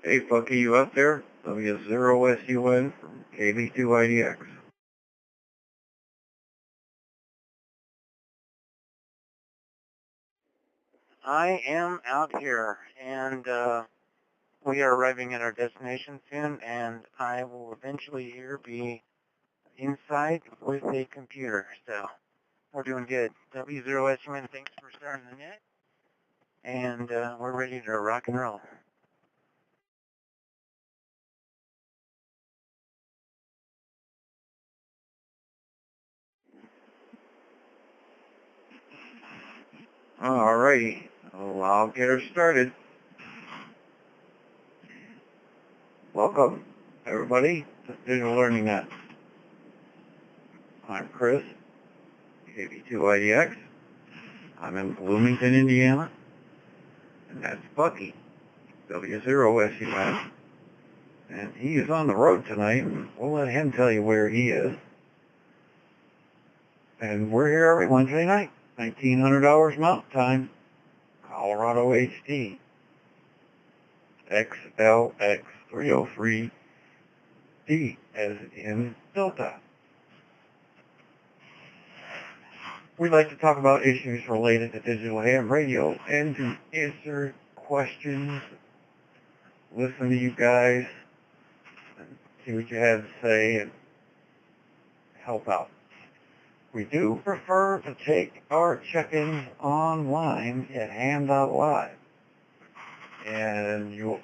Hey, Funky, you out there? W0SUN from KB2IDX. I am out here, and we are arriving at our destination soon, and I will eventually here be inside with a computer, so we're doing good. W0SUN, thanks for starting the net, and we're ready to rock and roll. Alrighty, well, I'll get her started. Welcome, everybody, to Digital Learning Net. I'm Chris, KB2IDX. I'm in Bloomington, Indiana, and that's Bucky, W0SUN. And he is on the road tonight, and we'll let him tell you where he is. And we're here every Wednesday night, 1900 hours Mountain Time, Colorado HD, XLX303D, as in Delta. We like to talk about issues related to digital ham radio and to answer questions, listen to you guys, and see what you have to say, and help out. We do prefer to take our check-ins online at ham.live. And you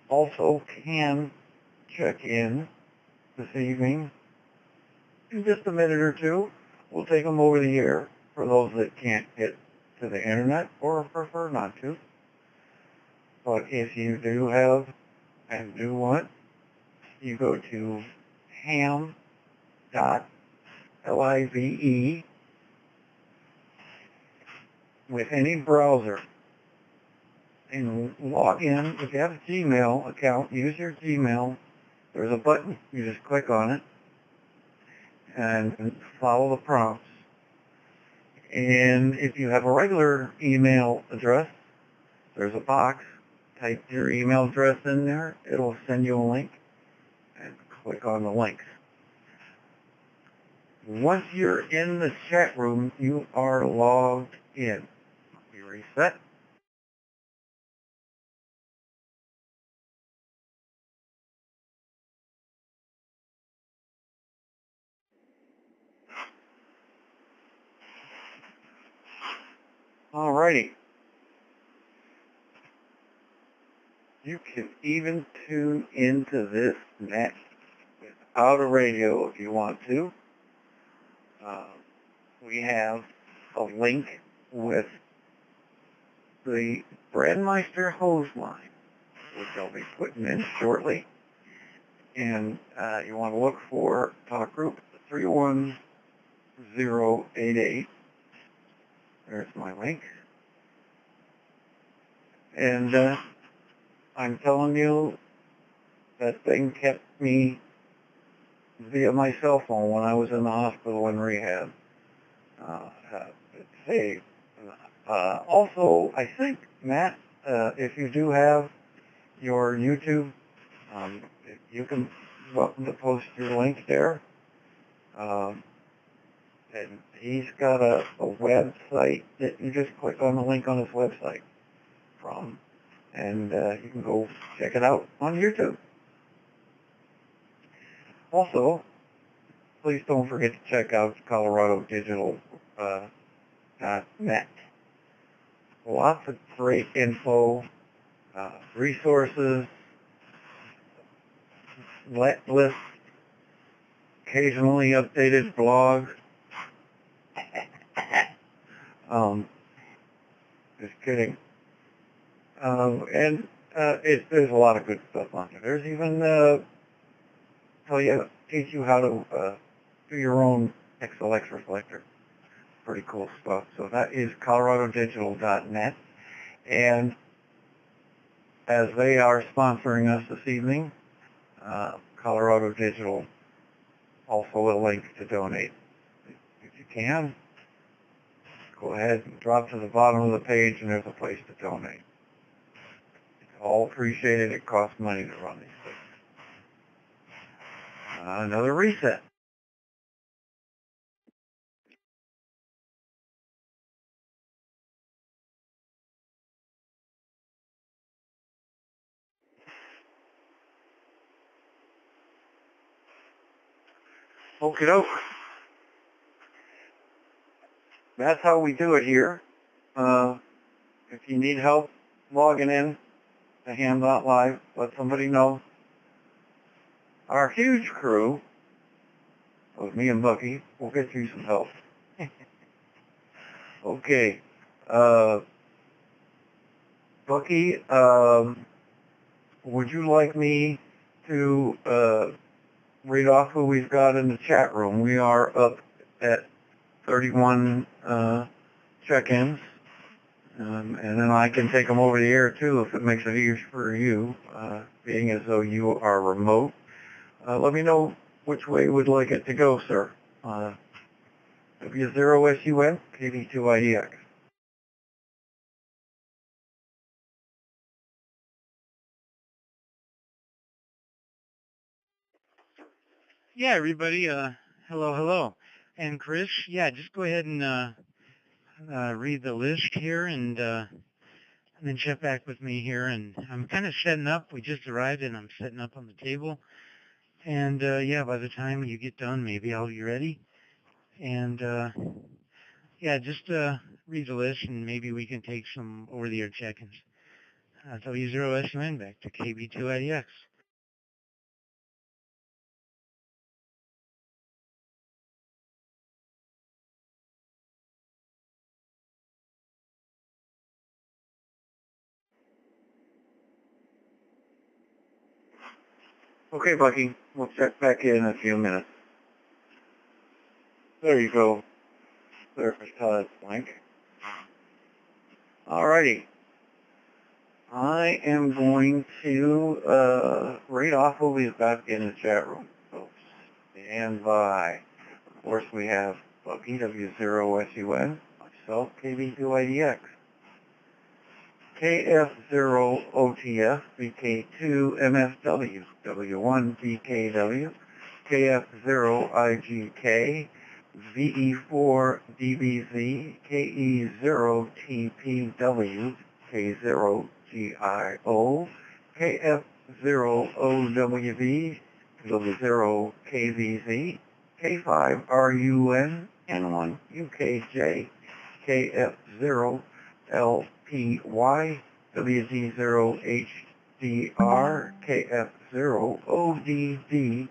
also can check in this evening in just a minute or two. We'll take them over the air for those that can't get to the internet or prefer not to. But if you do have and do want, you go to ham.live with any browser and log in. If you have a Gmail account, use your Gmail. There's a button. You just click on it and follow the prompts. And if you have a regular email address, there's a box. Type your email address in there. It'll send you a link, and click on the links. Once you're in the chat room, you are logged in. You reset. Alrighty. You can even tune into this net without a radio if you want to. We have a link with the Brandmeister hose line, which I'll be putting in shortly. And you want to look for talk group 31088. There's my link. And I'm telling you, that thing kept me via my cell phone when I was in the hospital in rehab. Hey, also, I think, Matt, if you do have your YouTube, you can welcome to post your link there. And he's got a website that you just click on the link on his website from, and you can go check it out on YouTube. Also, please don't forget to check out ColoradoDigital.net. Lots of great info, resources, lists, occasionally updated blog. Just kidding. And there's a lot of good stuff on there. There's even teach you how to do your own XLX reflector. Pretty cool stuff. So that is ColoradoDigital.net. And as they are sponsoring us this evening, Colorado Digital also a link to donate. If you can, go ahead and drop to the bottom of the page and there's a place to donate. all appreciated. It costs money to run these things. Another reset. Okie doke. That's how we do it here. If you need help logging in to Ham.Live, Live, let somebody know. Our huge crew, with me and Bucky, will get you some help. Okay. Bucky, would you like me to read off who we've got in the chat room? We are up at 31 check-ins. And then I can take them over the air too if it makes it easier for you, being as though you are remote. Let me know which way you would like it to go, sir. W0SUN, KB2IDX. Yeah, everybody, hello. And Chris, yeah, just go ahead and read the list here and then check back with me here. And I'm kind of setting up. We just arrived and I'm setting up on the table. And yeah, by the time you get done, maybe I'll be ready. And yeah, just read the list and maybe we can take some over-the-air check-ins. W0SUN back to KB2IDX. Okay, Bucky, we'll check back in a few minutes. There you go. Surface tile blank. Alrighty. I am going to read off what we've got in the chat room, folks. Stand by. Of course, we have Bucky, W0SUN, myself, KB2IDX, KF0OTF, BK2MFW, W1BKW, KF0IGK, VE4DBZ, KE0TPW, K0GIO, KF0OWV, W0KVZ, K5RUN, N1UKJ, KF0LPY, WZ0HDR, KF0ODD,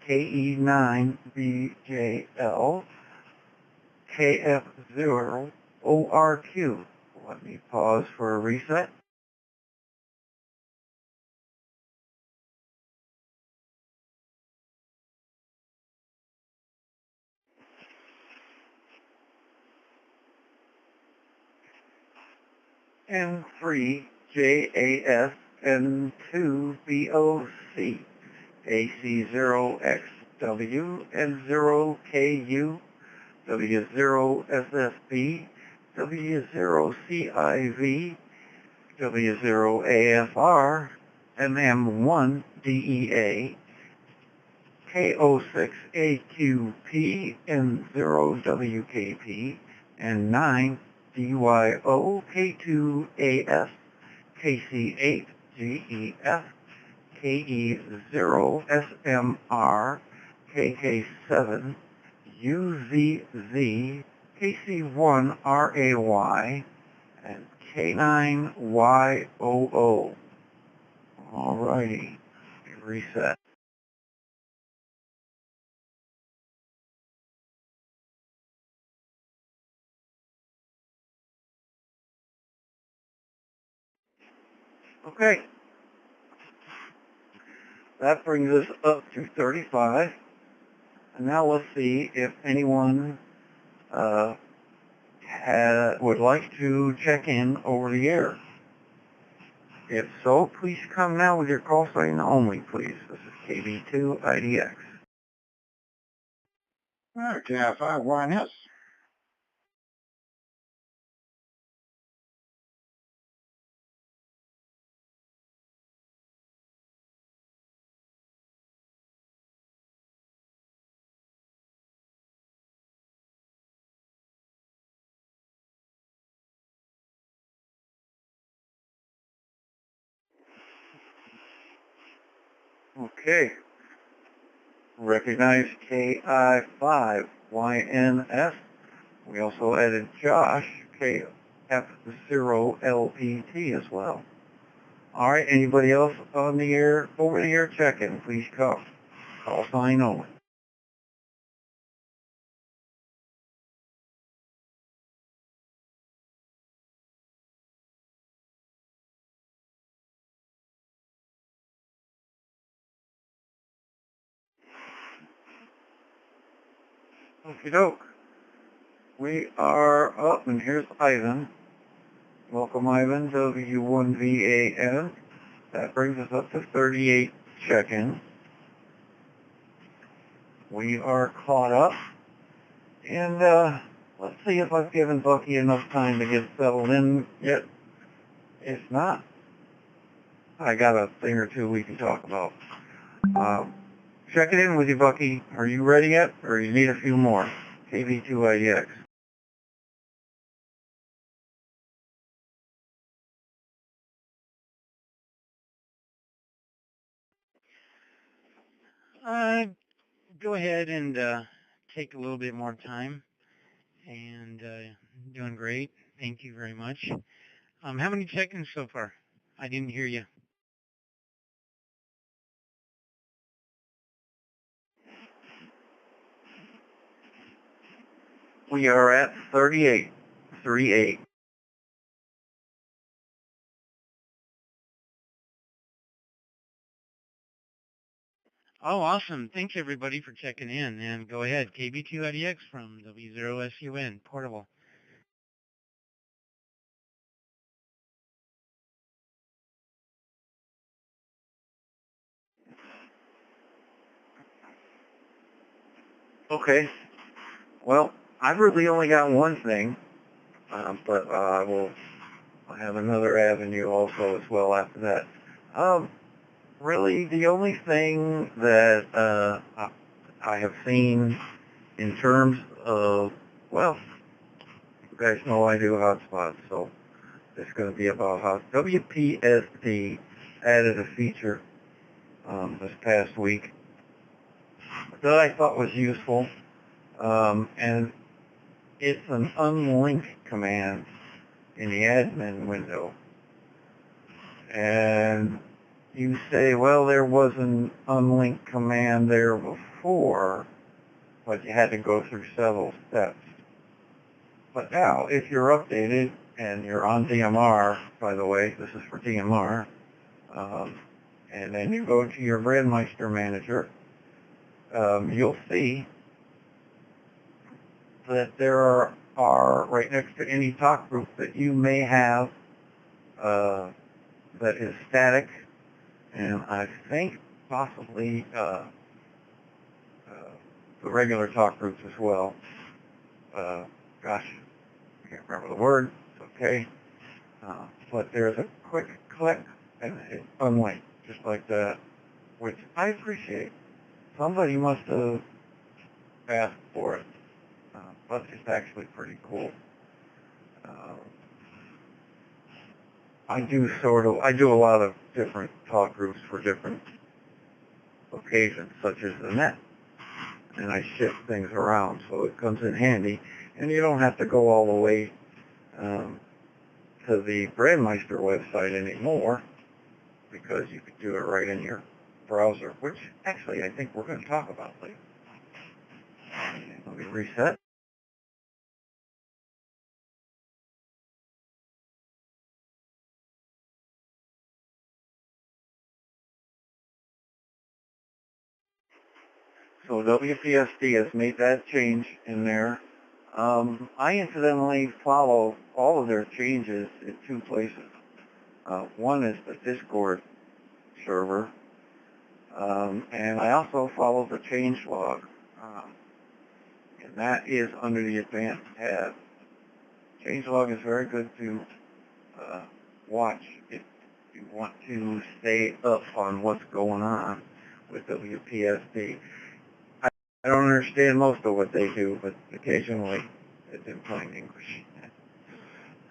KE9BJL, KF0ORQ. Let me pause for a reset. N3JAS, N2BOC, AC0XW, N0KU, W0SSB, W0CIV, W0AFR, MM1DEA, K06AQP, N0WKP, and 9DYO, K2AS, KC8GEF, KE0SMR, KK7, UZZ, KC1RAY, and K9YOO. Alrighty, reset. Okay. That brings us up to 35. And now let's see if anyone would like to check in over the air. If so, please come now with your call sign only, please. This is KB2IDX. KF5YNS. Okay. Recognize KI5YNS. We also added Josh, KF0LPT as well. All right, anybody else on the air, over the air check-in, please come. Call sign only. Okie doke. We are up, and here's Ivan. Welcome, Ivan, W1VAN. That brings us up to 38 check-ins. We are caught up. And let's see if I've given Bucky enough time to get settled in yet. If not, I got a thing or two we can talk about. Check it in with you, Bucky. Are you ready yet, or you need a few more? KV2IDX. Go ahead and take a little bit more time. And doing great. Thank you very much. How many check-ins so far? I didn't hear you. We are at 38. 38. Oh, awesome. Thanks, everybody, for checking in. And go ahead, KB2IDX from W0SUN, Portable. Okay. Well, I've really only got one thing, but I will have another avenue also as well after that. Really, the only thing that I have seen in terms of, well, you guys know I do hotspots, so it's going to be about how WPSD added a feature this past week that I thought was useful, and it's an unlink command in the admin window. And you say, well, there was an unlink command there before, but you had to go through several steps. But now, if you're updated and you're on DMR, by the way, this is for DMR, and then you go to your Brandmeister manager, you'll see that there are right next to any talk group that you may have that is static, and I think possibly the regular talk groups as well. Gosh, I can't remember the word. It's okay. But there's a quick click and it's unlinked, just like that, which I appreciate. Somebody must have asked for it, but it's actually pretty cool. I do a lot of different talk groups for different occasions, such as the net, and I shift things around, so it comes in handy, and you don't have to go all the way to the Brandmeister website anymore, because you can do it right in your browser, which actually I think we're going to talk about later. Let me reset. So WPSD has made that change in there. I incidentally follow all of their changes in two places. One is the Discord server, and I also follow the changelog, and that is under the Advanced tab. Changelog is very good to watch if you want to stay up on what's going on with WPSD. I don't understand most of what they do, but occasionally it's in plain English.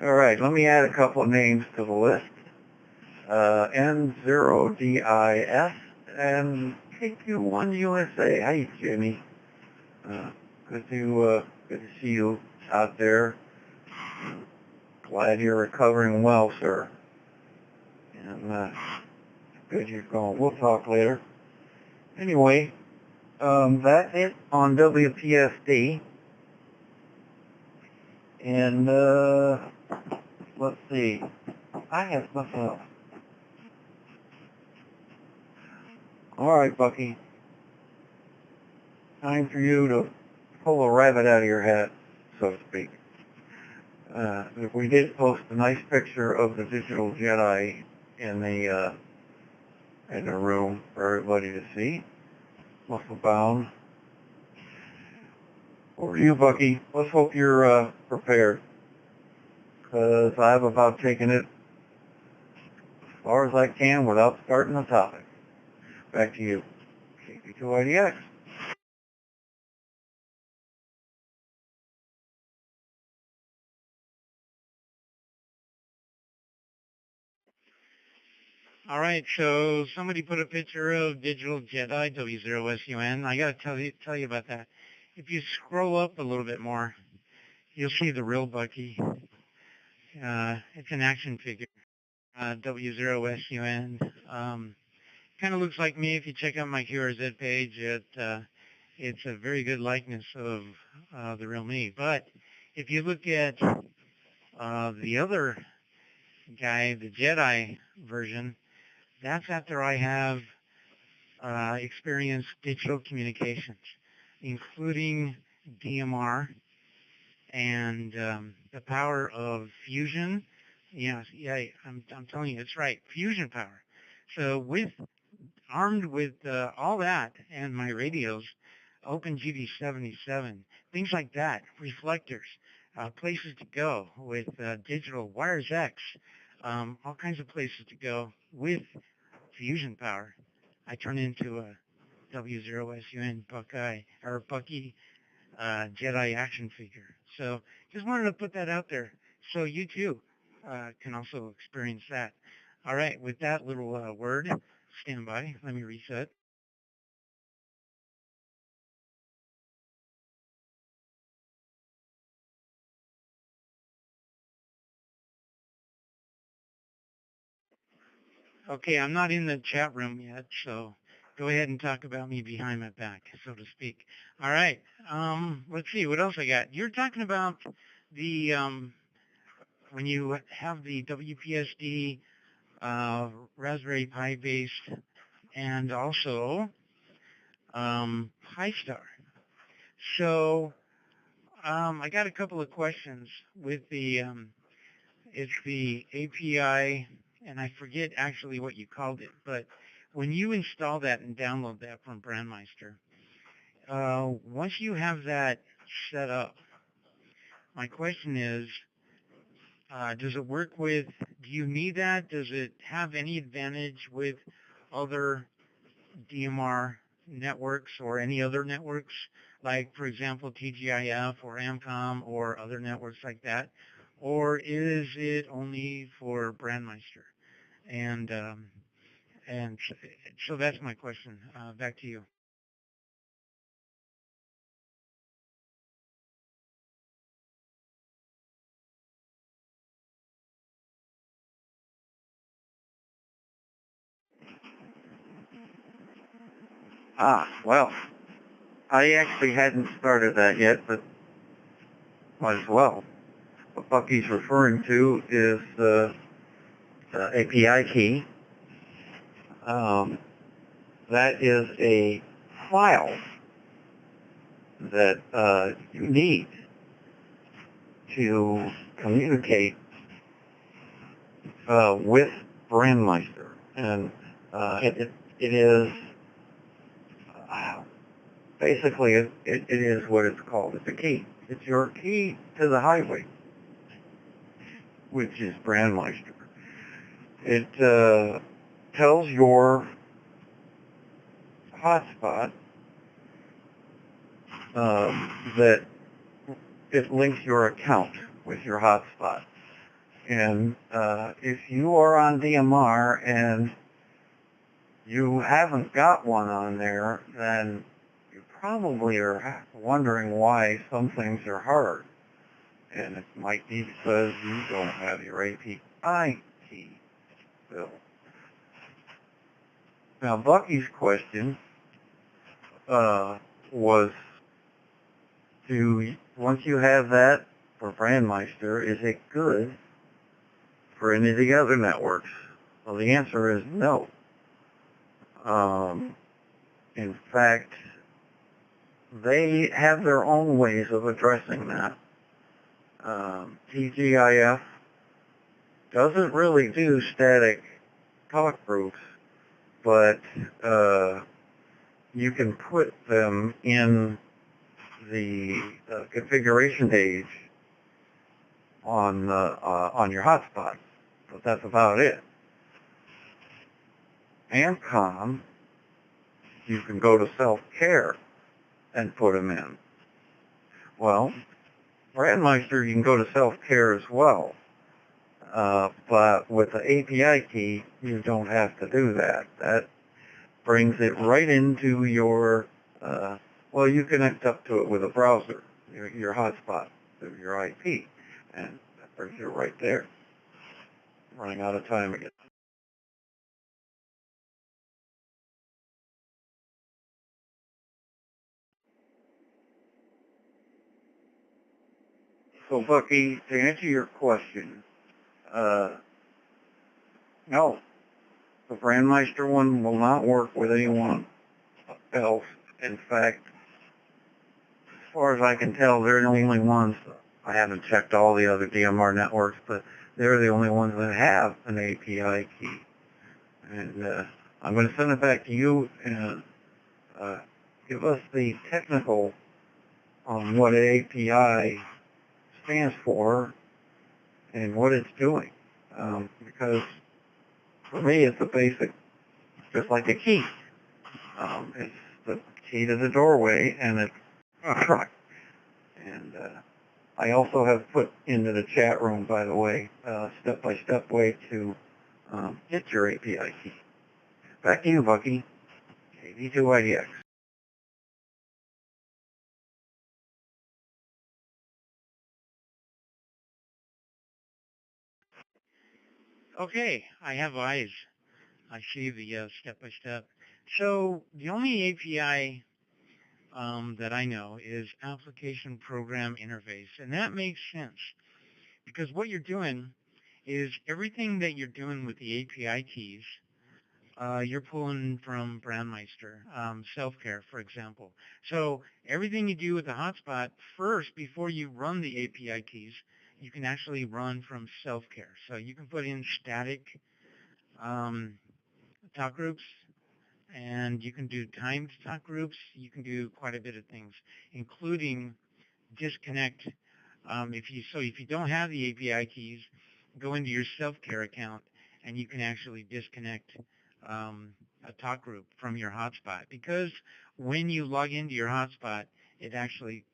All right, let me add a couple of names to the list. N0DIS and KQ1 USA. Hi, Jimmy. Good to see you out there. Glad you're recovering well, sir. And good you're going. We'll talk later. Anyway, that's it on WPSD. And let's see. I have something else. All right, Bucky. Time for you to pull a rabbit out of your hat, so to speak. We did post a nice picture of the digital Jedi in the room for everybody to see. Muscle bound. Over to you, Bucky. Let's hope you're prepared, because I've about taken it as far as I can without starting the topic. Back to you. KP2IDX. All right, so somebody put a picture of Digital Jedi W0SUN. I got to tell you about that. If you scroll up a little bit more, you'll see the real Bucky. It's an action figure, W0SUN. Kind of looks like me. If you check out my QRZ page, it's a very good likeness of the real me. But if you look at the other guy, the Jedi version, that's after I have experienced digital communications, including DMR and the power of fusion. Yeah, I'm telling you, it's right, fusion power. So armed with all that and my radios, OpenGD77, things like that, reflectors, places to go with digital wires X, all kinds of places to go with fusion power. I turn into a W0SUN Buckeye or Bucky Jedi action figure. So just wanted to put that out there so you too can also experience that. All right, with that little word, stand by. Let me reset. Okay, I'm not in the chat room yet, so go ahead and talk about me behind my back, so to speak. All right, let's see, what else I got? You're talking about the, when you have the WPSD Raspberry Pi based and also Pi-Star. So I got a couple of questions with the, it's the API, and I forget actually what you called it, but when you install that and download that from Brandmeister, once you have that set up, my question is, does it work with, do you need that? Does it have any advantage with other DMR networks or any other networks, like, for example, TGIF or AMCOM or other networks like that? Or is it only for Brandmeister? And so that's my question. Back to you. Well, I actually hadn't started that yet, but might as well. What Bucky's referring to is the API key. That is a file that you need to communicate with Brandmeister, and it is basically it is what it's called. It's a key. It's your key to the highway, which is Brandmeister. It tells your hotspot that it links your account with your hotspot. And if you are on DMR and you haven't got one on there, then you probably are wondering why some things are hard. And it might be because you don't have your API key built. Now, Bucky's question was, once you have that for Brandmeister, is it good for any of the other networks? Well, the answer is no. In fact, they have their own ways of addressing that. TGIF doesn't really do static talk groups, but you can put them in the configuration page on your hotspot, but that's about it. Ancom, you can go to self-care and put them in. Well, Brandmeister, you can go to self-care as well, but with the API key, you don't have to do that. That brings it right into your, well, you connect up to it with a browser, your hotspot, through your IP, and that brings it right there. Running out of time again. So, Bucky, to answer your question, no, the Brandmeister one will not work with anyone else. In fact, as far as I can tell, they're the only ones. I haven't checked all the other DMR networks, but they're the only ones that have an API key. And I'm going to send it back to you and give us the technical on what an API stands for and what it's doing. Because for me, it's the basic, just like a key. It's the key to the doorway, and it's a truck. And I also have put into the chat room, by the way, step-by-step way to get your API key. Back to you, Bucky. KV2IDX. Okay, I have eyes. I see the step-by-step. So the only API that I know is Application Program Interface, and that makes sense because what you're doing is everything that you're doing with the API keys, you're pulling from Brandmeister, Self-Care, for example. So everything you do with the hotspot, first, before you run the API keys, you can actually run from Self-Care. So you can put in static talk groups, and you can do timed talk groups. You can do quite a bit of things, including disconnect. If you don't have the API keys, go into your self-care account, and you can actually disconnect a talk group from your hotspot. Because when you log into your hotspot, it actually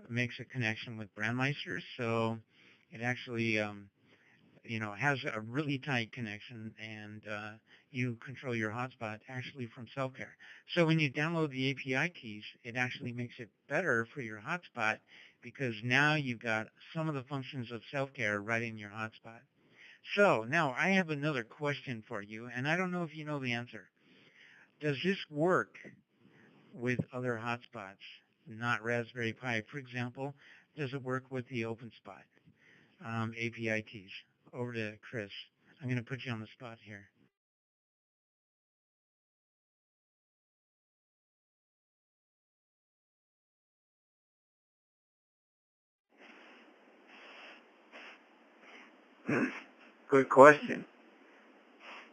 makes a connection with Brandmeister, so it actually has a really tight connection, and you control your hotspot actually from Self-Care. So when you download the API keys, it actually makes it better for your hotspot because now you've got some of the functions of Self-Care right in your hotspot. So now I have another question for you, and I don't know if you know the answer. Does this work with other hotspots, not Raspberry Pi? For example, does it work with the OpenSpot API keys? Over to Chris. I'm going to put you on the spot here. Good question.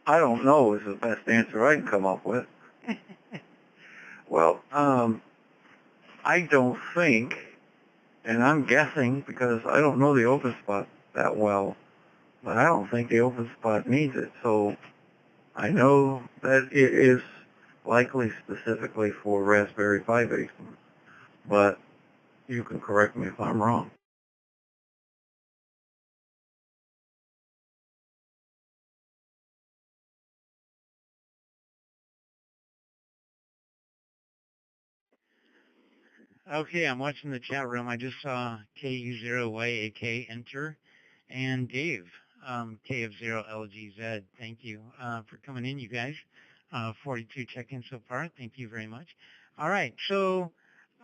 I don't know is the best answer I can come up with. Well, I don't think, and I'm guessing because I don't know the OpenSpot that well, but I don't think the OpenSpot needs it. So I know that it is likely specifically for Raspberry Pi based ones, but you can correct me if I'm wrong. Okay, I'm watching the chat room. I just saw KU0YAK enter, and Dave, K of 0LGZ. Thank you for coming in, you guys. 42 check-ins so far. Thank you very much. All right, so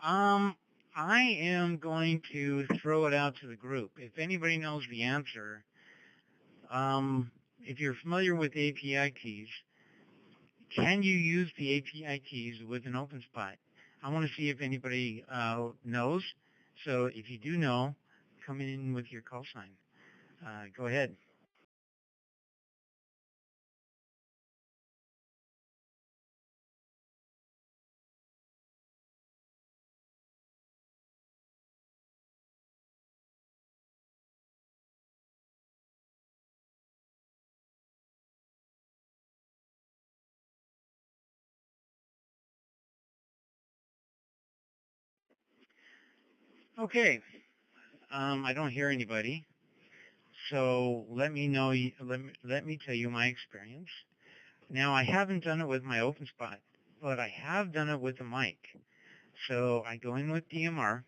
I am going to throw it out to the group. If anybody knows the answer, if you're familiar with API keys, can you use the API keys with an OpenSpot? I want to see if anybody knows. So if you do know, come in with your call sign. Go ahead. Okay. I don't hear anybody. So let me know. Let me tell you my experience. Now I haven't done it with my OpenSpot, but I have done it with the mic. So I go in with DMR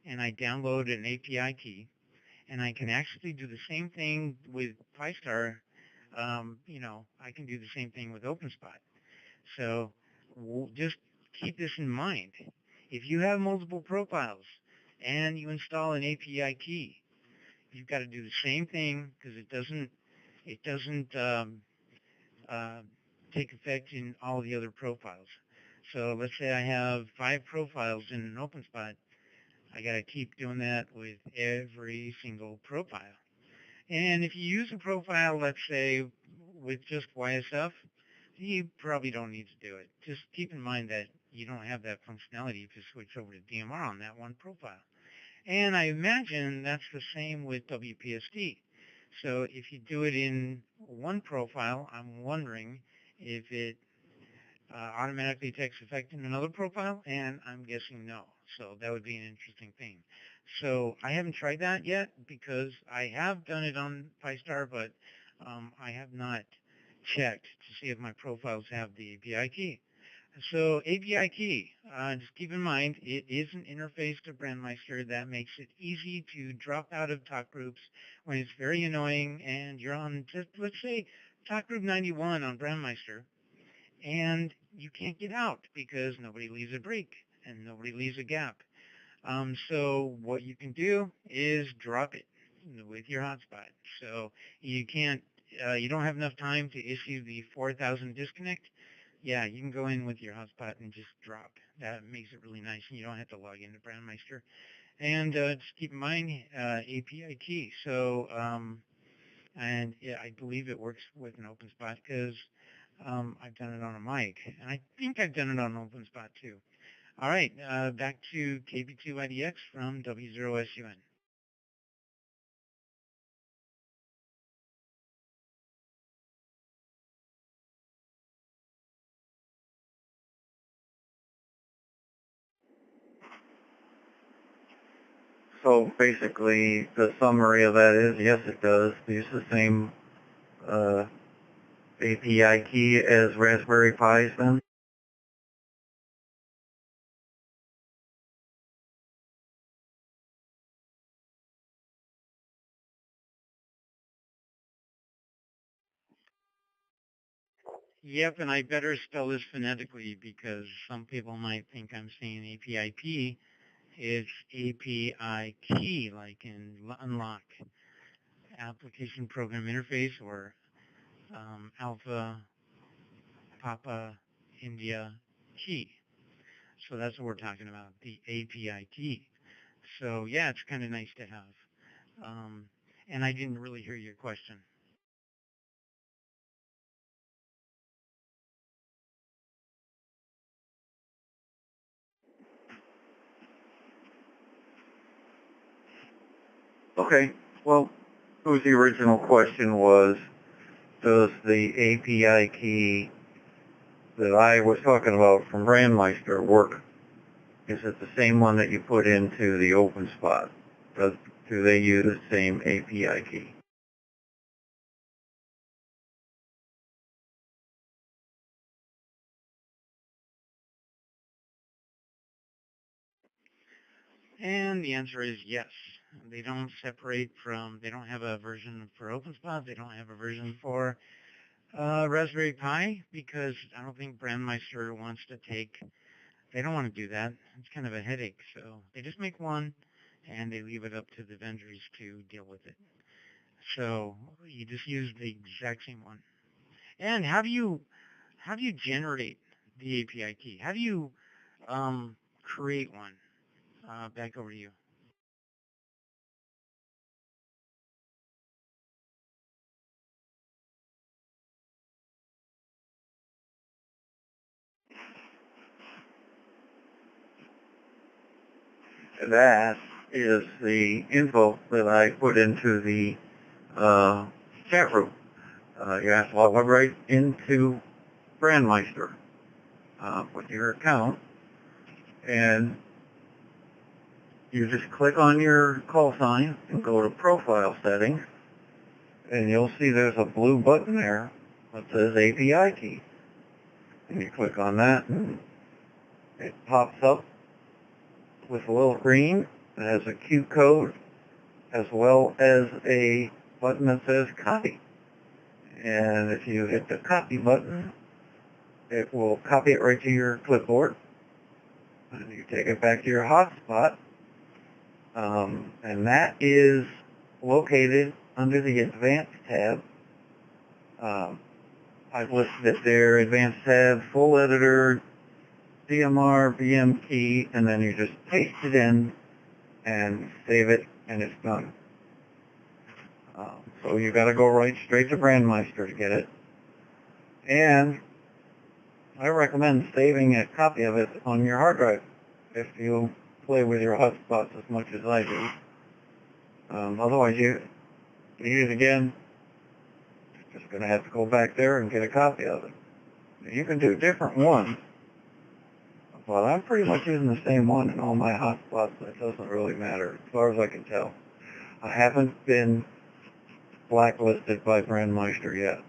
and I download an API key, and I can actually do the same thing with Pi-Star. I can do the same thing with OpenSpot. So just keep this in mind. If you have multiple profiles and you install an API key, you've got to do the same thing because it doesn't uh, take effect in all the other profiles. So let's say I have 5 profiles in an OpenSpot. I got to keep doing that with every single profile. And if you use a profile, let's say, with just YSF, you probably don't need to do it. Just keep in mind that you don't have that functionality if you switch over to DMR on that one profile. And I imagine that's the same with WPSD. So if you do it in one profile, I'm wondering if it automatically takes effect in another profile, and I'm guessing no. So that would be an interesting thing. So I haven't tried that yet because I have done it on Pi-Star, but I have not checked to see if my profiles have the API key. So API key, just keep in mind, it is an interface to Brandmeister that makes it easy to drop out of talk groups when it's very annoying and you're on, just let's say, talk group 91 on Brandmeister, and you can't get out because nobody leaves a break and nobody leaves a gap. So what you can do is drop it with your hotspot. So you don't have enough time to issue the 4,000 disconnect. Yeah, you can go in with your hotspot and just drop. That makes it really nice, and you don't have to log into Brandmeister. And just keep in mind API key. So, and yeah, I believe it works with an OpenSpot because I've done it on a mic, and I think I've done it on OpenSpot too. All right, back to KB2IDX from W0SUN. So basically, the summary of that is, yes, it does. Use the same uh, API key as Raspberry Pis then. Yep, and I better spell this phonetically because some people might think I'm saying APIP. It's API key, like in unlock, application program interface, or alpha, papa, India key. So that's what we're talking about, the API key. So yeah, it's kind of nice to have. Um, and I didn't really hear your question. Okay, well, whose the original question was, does the API key that I was talking about from Brandmeister work? Is it the same one that you put into the OpenSpot? Do they use the same API key? And the answer is yes. They don't separate they don't have a version for OpenSPOT. They don't have a version for Raspberry Pi because I don't think Brandmeister wants to they don't want to do that. It's kind of a headache. So they just make one and they leave it up to the vendors to deal with it. So you just use the exact same one. And how do you generate the API key? How do you create one? Back over to you. That is the info that I put into the chat room. You have to log right into Brandmeister with your account, and you just click on your call sign and go to Profile Settings, and you'll see there's a blue button there that says API Key. And you click on that, and it pops up with a little screen that has a Q code as well as a button that says Copy. And if you hit the Copy button, it will copy it right to your clipboard. And you take it back to your hotspot. And that is located under the Advanced tab. I've listed it there, Advanced tab, Full Editor, DMR, VM key, and then you just paste it in and save it, and it's done. So you got to go right straight to Brandmeister to get it. And I recommend saving a copy of it on your hard drive if you play with your hotspots as much as I do. Otherwise, you use it again, you're just going to have to go back there and get a copy of it. You can do different ones. Well, I'm pretty much using the same one in all my hotspots. It doesn't really matter, as far as I can tell. I haven't been blacklisted by Brandmeister yet.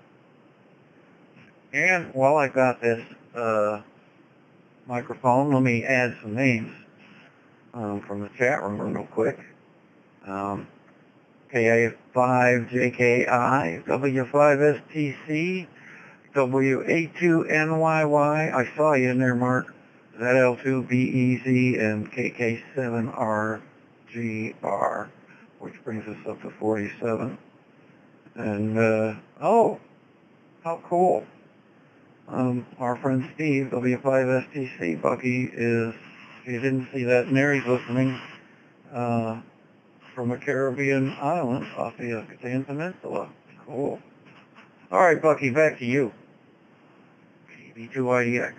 And while I got this microphone, let me add some names from the chat room real quick. KA5JKI, W5STC, WA2NYY. I saw you in there, Mark. ZL2BEZ and KK7RGR, which brings us up to 47. And, oh, how cool. Our friend Steve, W5STC, Bucky, is, if you didn't see that in there, he's listening from a Caribbean island off the Yucatan Peninsula. Cool. All right, Bucky, back to you. KB2IDX.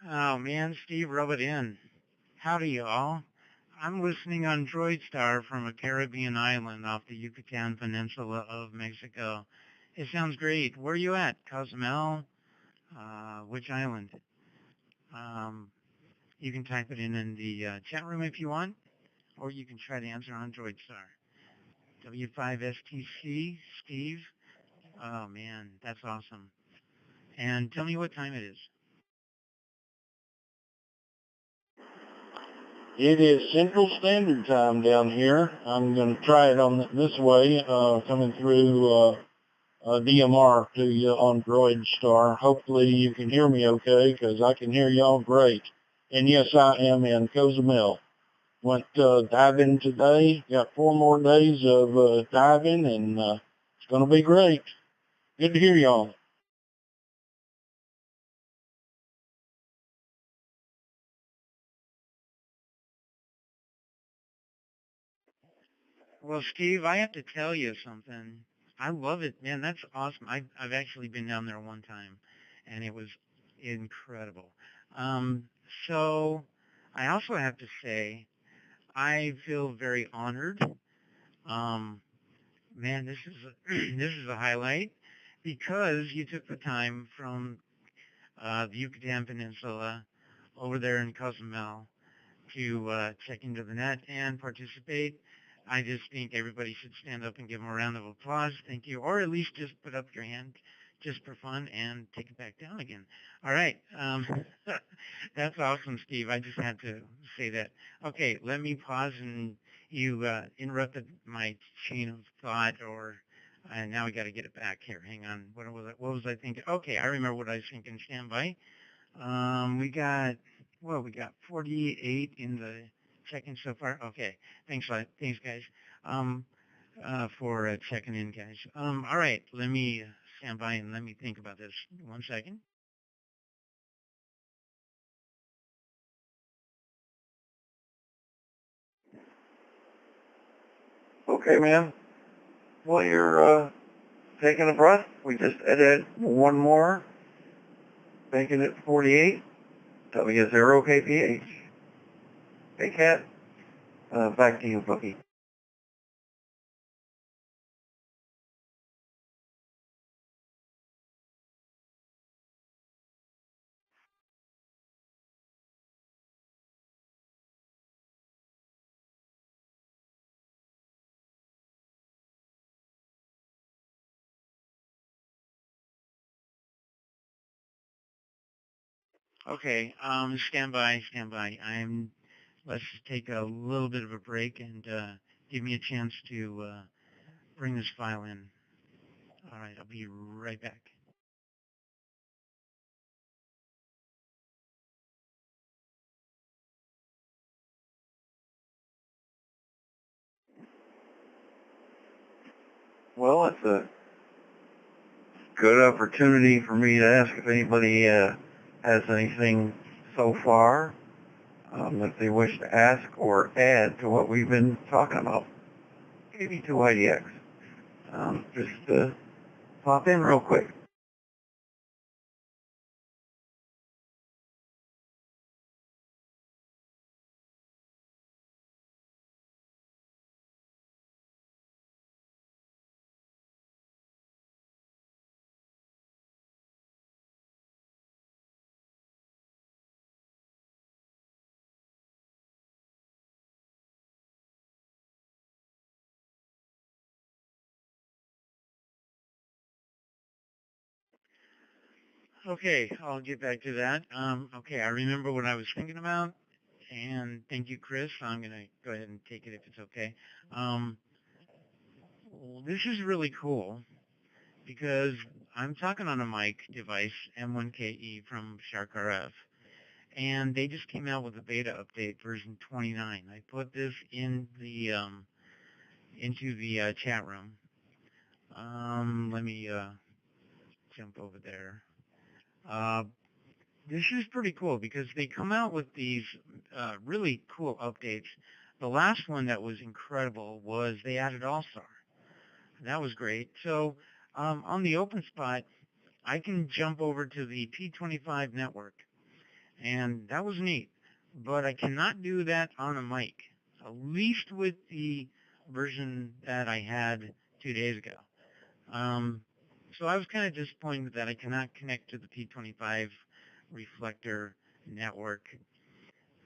Oh man, Steve, rub it in. Howdy, y'all. I'm listening on DroidStar from a Caribbean island off the Yucatan Peninsula of Mexico. It sounds great. Where are you at? Cozumel? Which island? You can type it in the chat room if you want, or you can try to answer on DroidStar. W5STC, Steve. Oh man, that's awesome. And tell me what time it is. It is Central Standard Time down here. I'm going to try it on this way, coming through DMR to you on DroidStar. Hopefully you can hear me okay, because I can hear y'all great. And yes, I am in Cozumel. Went diving today. Got 4 more days of diving, and it's going to be great. Good to hear y'all. Well, Steve, I have to tell you something. I love it, man. That's awesome. I've actually been down there one time, and it was incredible. So I also have to say I feel very honored. Um, man, this is this is a highlight because you took the time from the Yucatan Peninsula over there in Cozumel to check into the net and participate. I just think everybody should stand up and give them a round of applause. Thank you. Or at least just put up your hand just for fun and take it back down again. All right. That's awesome, Steve. I just had to say that. Okay, let me pause, and you interrupted my chain of thought, or and now we got to get it back here. Hang on. What was I thinking? Okay, I remember what I was thinking. Stand by. We got 48 in the check-in so far. Okay, thanks guys. For checking in, guys. All right, let me stand by and let me think about this. 1 second. Okay, man. Well, you're taking a breath. We just added one more, making it 48. W0KPH. Hey, Cat. Back to you, Bookie. Okay, stand by. Let's take a little bit of a break and give me a chance to bring this file in. All right, I'll be right back. Well, it's a good opportunity for me to ask if anybody has anything so far that they wish to ask or add to what we've been talking about. KB2IDX. Just pop in real quick. Okay, I'll get back to that. Okay, I remember what I was thinking about, and thank you, Chris. I'm going to go ahead and take it if it's okay. This is really cool because I'm talking on a mic device, M1KE from SharkRF, and they just came out with a beta update, version 29. I put this in the into the chat room. Let me jump over there. This is pretty cool because they come out with these really cool updates. The last one that was incredible was they added All-Star. That was great. So on the OpenSpot, I can jump over to the P25 network, and that was neat. But I cannot do that on a mic, at least with the version that I had 2 days ago. So I was kind of disappointed that I cannot connect to the P25 reflector network.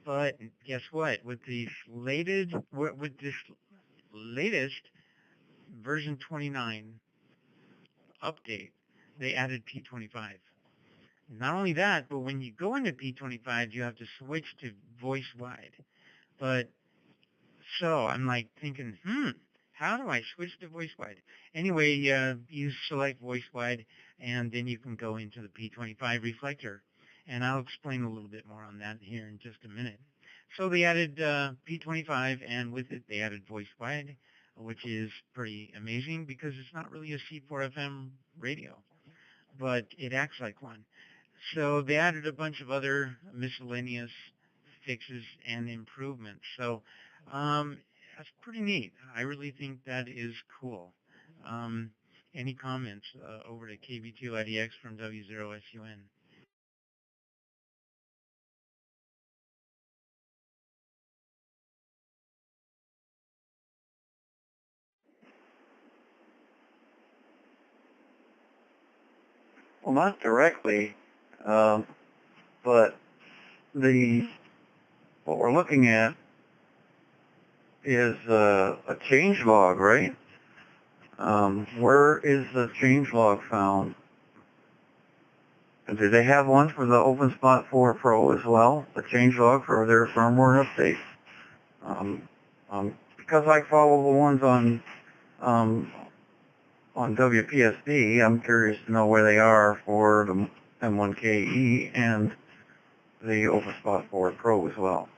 But guess what? With this latest version 29 update, they added P25. Not only that, but when you go into P25, you have to switch to voice wide. But so I'm like thinking, how do I switch to voice wide? Anyway, you select voice wide, and then you can go into the P25 reflector. And I'll explain a little bit more on that here in just a minute. So they added P25, and with it they added voice wide, which is pretty amazing because it's not really a C4FM radio, but it acts like one. So they added a bunch of other miscellaneous fixes and improvements. So that's pretty neat. I really think that is cool. Any comments over to KB2IDX from W0SUN? Well, not directly, but the what we're looking at is a change log, right? Where is the change log found? And do they have one for the OpenSpot 4 Pro as well? A change log for their firmware update? Because I follow the ones on WPSD, I'm curious to know where they are for the M1KE and the OpenSpot 4 Pro as well.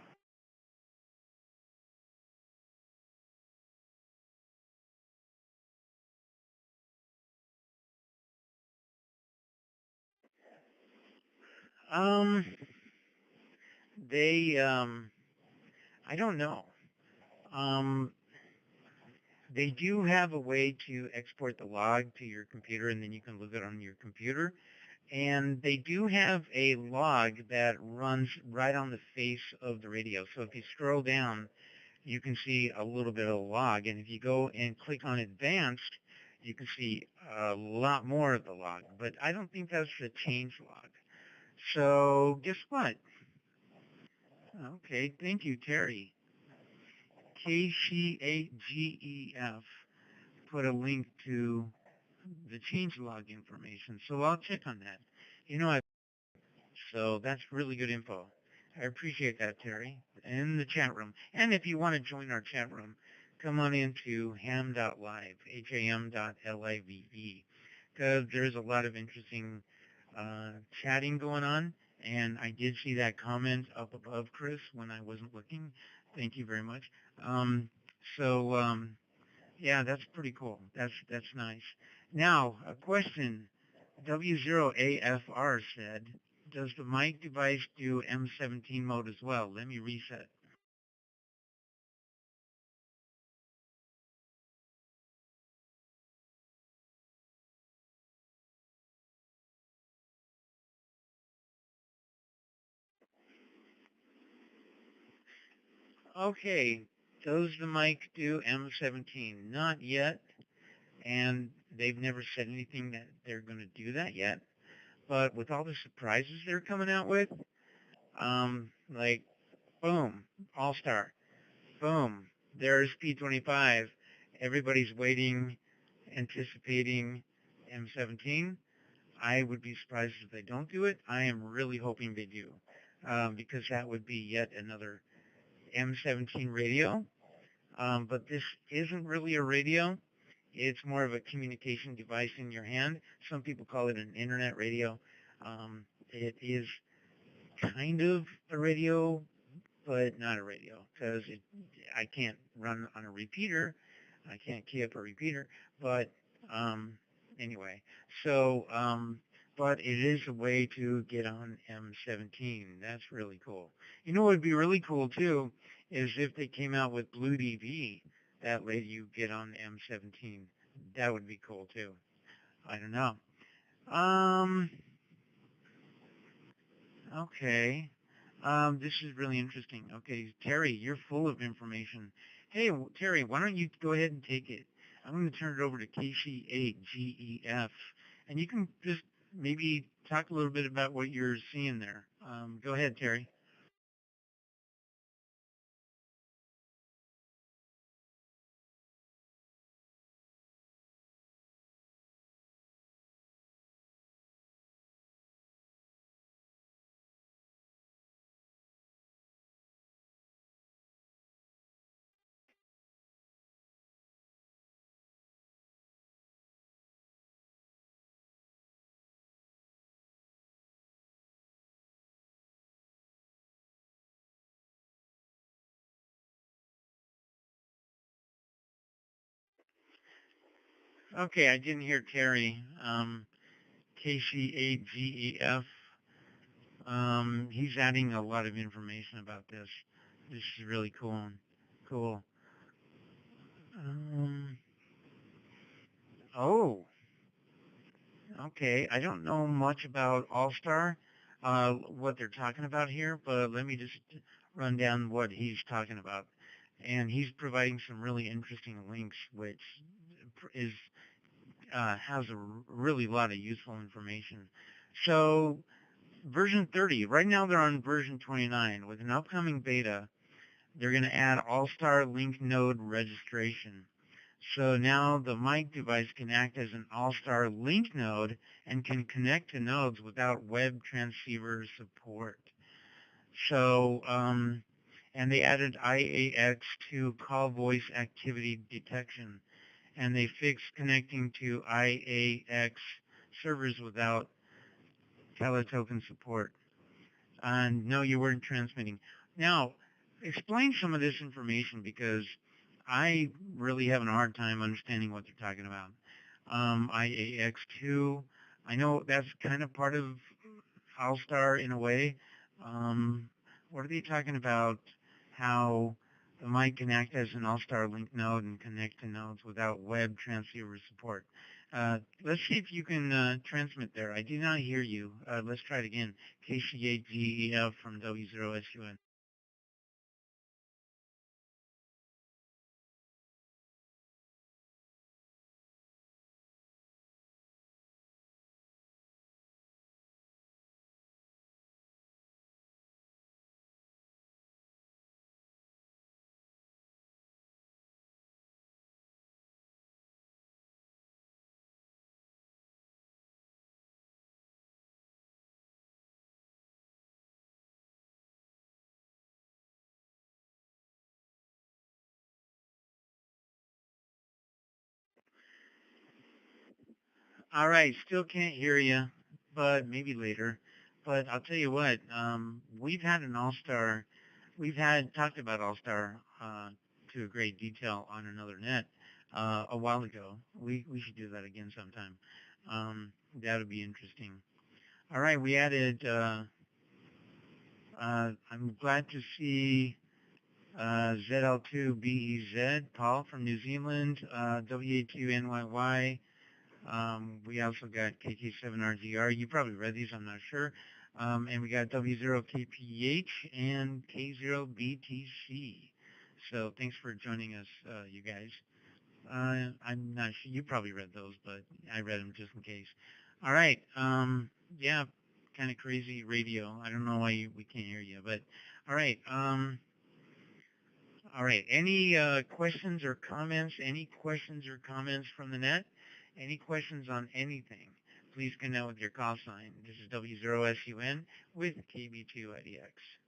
Um, I don't know. Um, they do have a way to export the log to your computer, and then you can look it on your computer. And they do have a log that runs right on the face of the radio. So if you scroll down, you can see a little bit of the log. And if you go and click on advanced, you can see a lot more of the log. But I don't think that's the change log. So guess what? Okay, thank you, Terry. KC8GEF put a link to the changelog information, so I'll check on that. So that's really good info. I appreciate that, Terry, in the chat room. And if you want to join our chat room, come on into ham.live, ham.live, because there's a lot of interesting chatting going on. And I did see that comment up above, Chris, when I wasn't looking. Thank you very much. Um, so, yeah, that's pretty cool. That's nice. Now, a question. W0AFR said, does the mic device do M17 mode as well? Let me reset. Okay, does the mic do M17? Not yet, and they've never said anything that they're going to do that yet. But with all the surprises they're coming out with, like, boom, All-Star, boom, there's P25. Everybody's waiting, anticipating M17. I would be surprised if they don't do it. I am really hoping they do, because that would be yet another M17 radio. But this isn't really a radio. It's more of a communication device in your hand. Some people call it an internet radio. It is kind of a radio, but not a radio, because I can't run on a repeater. I can't key up a repeater. But anyway, so but it is a way to get on M17. That's really cool. You know what would be really cool too is if they came out with Blue DV that let you get on M17. That would be cool too. I don't know. Um, okay. This is really interesting. Okay, Terry, you're full of information. Hey, Terry, why don't you go ahead and take it? I'm going to turn it over to KC8GEF, and you can just maybe talk a little bit about what you're seeing there. Go ahead, Terry. Okay, I didn't hear Terry. KC8GEF. He's adding a lot of information about this. This is really cool. Cool. Um, oh, okay. I don't know much about All-Star, what they're talking about here, but let me just run down what he's talking about. And he's providing some really interesting links, which is has a really lot of useful information. So version 30. Right now they're on version 29. With an upcoming beta, they're going to add All-Star Link Node registration. So now the mic device can act as an All-Star Link node and can connect to nodes without web transceiver support. So, and they added IAX to call voice activity detection, and they fixed connecting to IAX servers without teletoken support. And no, you weren't transmitting. Now, explain some of this information because I really having a hard time understanding what they're talking about. IAX2, I know that's kind of part of All-Star in a way. What are they talking about? How the mic can act as an All-Star link node and connect to nodes without web transceiver support. Let's see if you can transmit there. I do not hear you. Let's try it again. KCAGEF from W0SUN. All right, still can't hear you, but maybe later. But I'll tell you what, we've had an All-Star, we've had talked about All-Star to a great detail on another net a while ago. We should do that again sometime. That would be interesting. All right, we added, I'm glad to see ZL2BEZ, Paul from New Zealand, WA2NYY. We also got KK7RGR. You probably read these, I'm not sure. And we got W0KPH and K0BTC. So thanks for joining us, you guys. I'm not sure. You probably read those, but I read them just in case. All right. Yeah, kind of crazy radio. I don't know why we can't hear you, but all right. All right. Any questions or comments? Any questions or comments from the net? Any questions on anything? Please connect with your call sign. This is W0SUN with KB2IDX.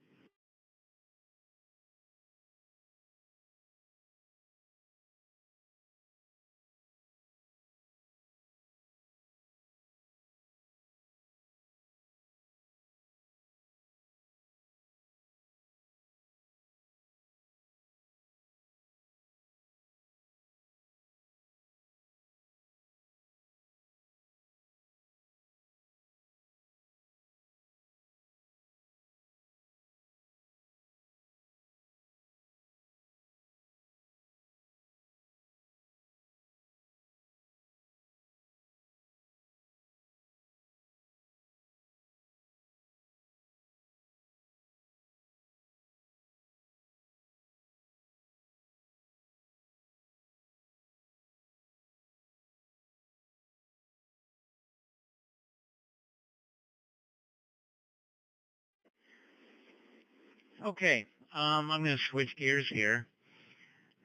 Okay, I'm going to switch gears here.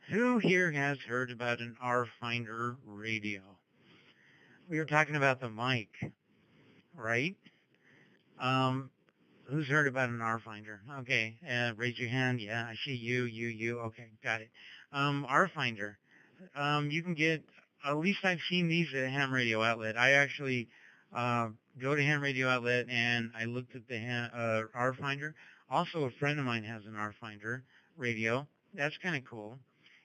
Who here has heard about an R-Finder radio? We were talking about the mic, right? Um, who's heard about an R-Finder? Okay, raise your hand. Yeah, I see you. Okay, got it. R-Finder. You can get, at least I've seen these at Ham Radio Outlet. I actually go to Ham Radio Outlet and I looked at the R-Finder. Also, a friend of mine has an R-Finder radio. That's kind of cool.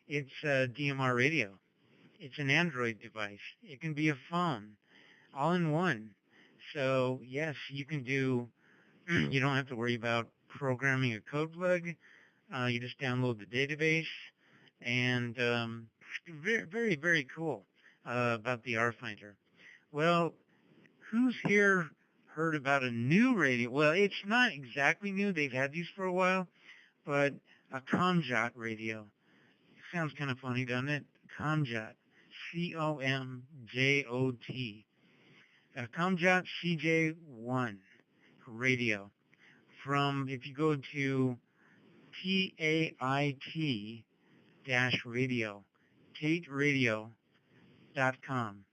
It's a DMR radio. It's an Android device. It can be a phone, all in one. So, yes, you can do, you don't have to worry about programming a code plug. You just download the database, and very cool about the R-Finder. Well, who's here heard about a new radio? Well, it's not exactly new. They've had these for a while, but a Comjot radio. Sounds kind of funny, doesn't it? Comjot. COMJOT. Comjot CJ1. Radio. If you go to TAIT-radio, TAITradio.com,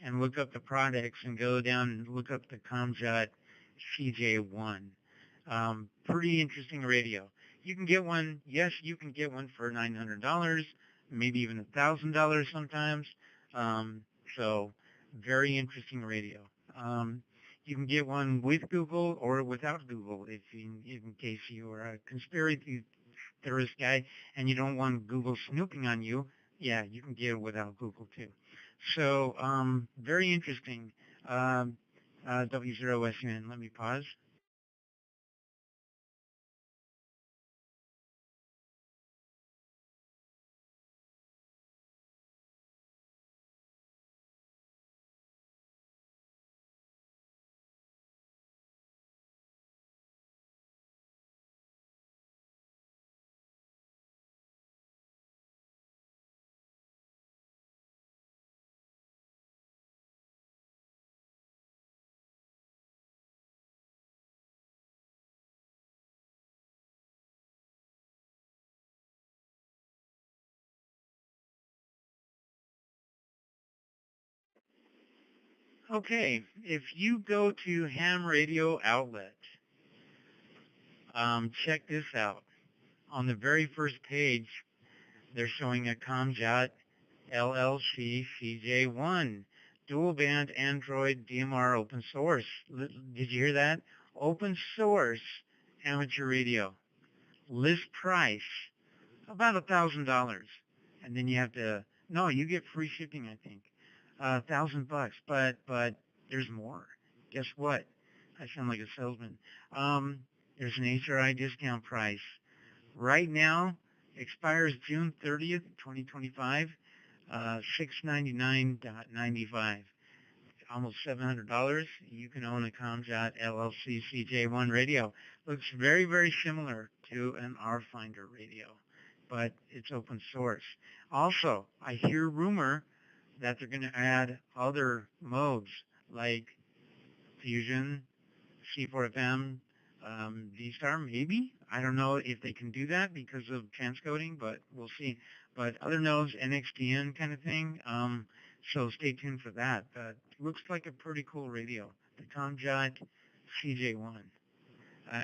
and look up the products and go down and look up the Comjot CJ1. Pretty interesting radio. You can get one, yes, you can get one for $900, maybe even $1,000 sometimes. So very interesting radio. You can get one with Google or without Google in case you are a conspiracy theorist guy and you don't want Google snooping on you. Yeah, you can get it without Google too. So very interesting. W0SUN. Let me pause. Okay, if you go to Ham Radio Outlet, check this out. On the very first page, they're showing a Comjot LLC CJ1 dual band Android DMR open source. Did you hear that? Open source amateur radio. List price about $1,000, and then you have to. No, you get free shipping. I think $1,000, but there's more. Guess what? I sound like a salesman. There's an HRI discount price. Right now, expires June 30th, 2025, $699.95. Almost $700. You can own a Comjot LLC CJ1 radio. Looks very, very similar to an R-Finder radio, but it's open source. Also, I hear rumor that they're going to add other modes like Fusion, C4FM, D-Star, maybe. I don't know if they can do that because of transcoding, but we'll see. But other nodes, NXDN kind of thing. So stay tuned for that. Looks like a pretty cool radio, the Comjot CJ1.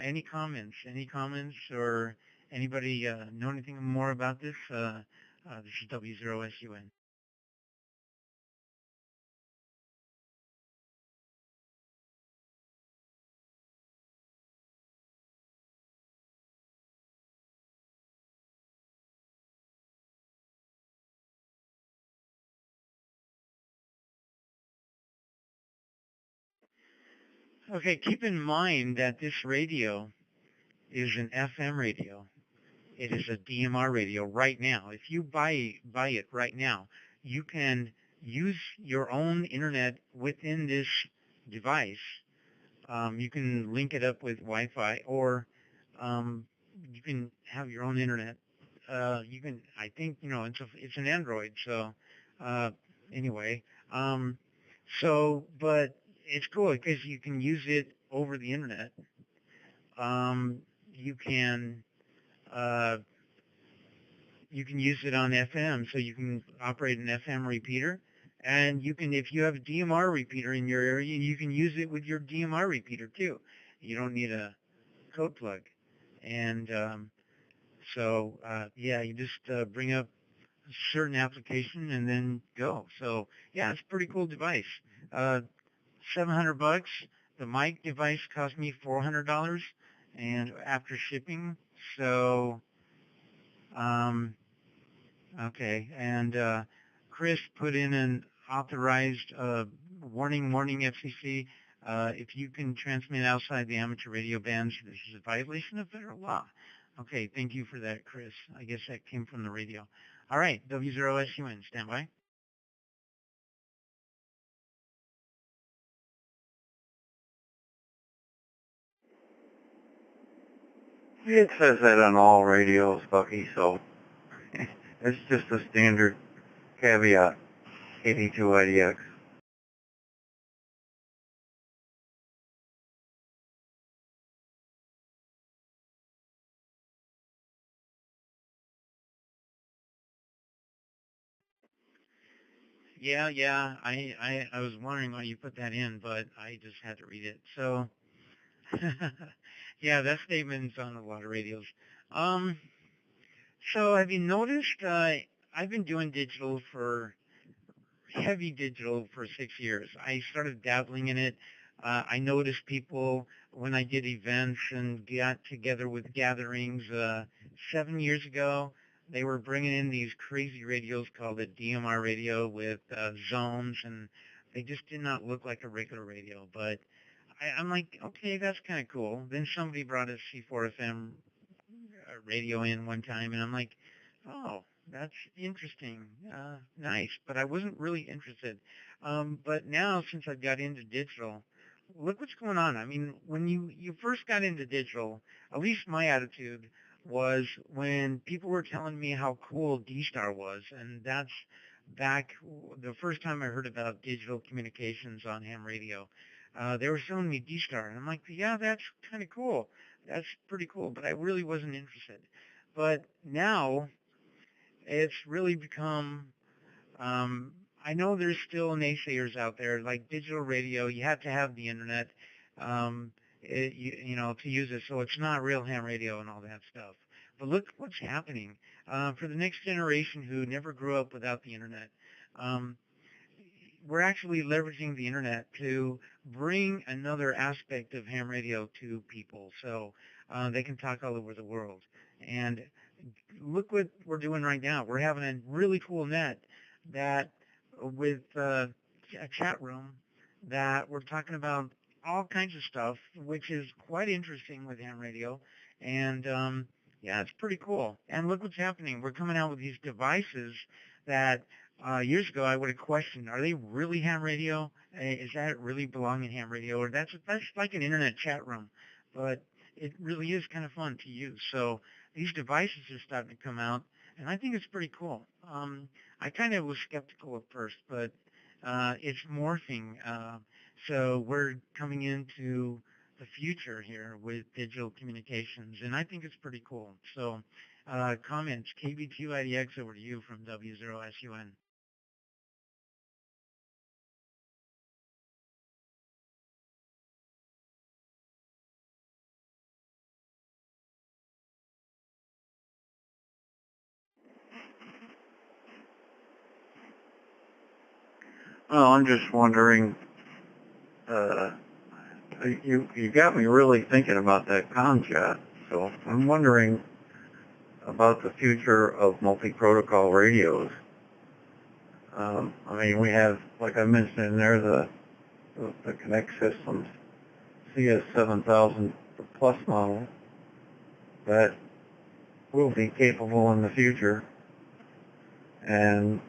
Any comments? Any comments or anybody know anything more about this? This is W0SUN. Okay, keep in mind that this radio is an FM radio. It is a DMR radio right now. If you buy it right now, you can use your own internet within this device. You can link it up with Wi-Fi, or you can have your own internet. You can, I think, it's an Android. So anyway, but it's cool because you can use it over the internet. You can use it on FM, so you can operate an FM repeater. And you can, if you have a DMR repeater in your area, you can use it with your DMR repeater too. You don't need a code plug. And yeah, you just bring up a certain application and then go. So yeah, it's a pretty cool device. $700. The mic device cost me $400, and after shipping. So okay, and Chris put in an authorized warning FCC. If you can transmit outside the amateur radio bands, this is a violation of federal law. Okay, thank you for that, Chris. I guess that came from the radio. All right, W0SUN, stand by. It says that on all radios, Bucky, so it's just a standard caveat, 82IDX. yeah. I was wondering why you put that in, but I just had to read it. So, yeah, that statement's on a lot of radios. Um, so have you noticed? I've been doing digital for heavy digital for 6 years. I started dabbling in it. I noticed people when I did events and got together with gatherings 7 years ago. They were bringing in these crazy radios called a DMR radio with zones, and they just did not look like a regular radio. But I'm like, okay, that's kind of cool. Then somebody brought a C4FM radio in one time, and I'm like, oh, that's interesting, nice. But I wasn't really interested. But now, since I've got into digital, look what's going on. I mean, when you first got into digital, at least my attitude was when people were telling me how cool D-Star was, and that's back the first time I heard about digital communications on ham radio. They were showing me D-Star, and I'm like, yeah, that's kind of cool. That's pretty cool, but I really wasn't interested. But now it's really become, um, I know there's still naysayers out there, like digital radio, you have to have the internet, to use it, so it's not real ham radio and all that stuff. But look what's happening. For the next generation who never grew up without the internet, um, we're actually leveraging the internet to bring another aspect of ham radio to people so they can talk all over the world. And look what we're doing right now. We're having a really cool net that with a chat room that we're talking about all kinds of stuff, which is quite interesting with ham radio. And yeah, it's pretty cool. And look what's happening. We're coming out with these devices that years ago I would have questioned, are they really ham radio? Is that really belong in ham radio? Or that's like an internet chat room. But it really is kind of fun to use. So these devices are starting to come out, and I think it's pretty cool. I kind of was skeptical at first, but it's morphing. So we're coming into the future here with digital communications, and I think it's pretty cool. So comments, KB2IDX over to you from W0SUN. Well, I'm just wondering, uh, you got me really thinking about that concept. So I'm wondering about the future of multi-protocol radios. I mean, we have, like I mentioned in there, the Connect Systems CS7000 Plus model that will be capable in the future. And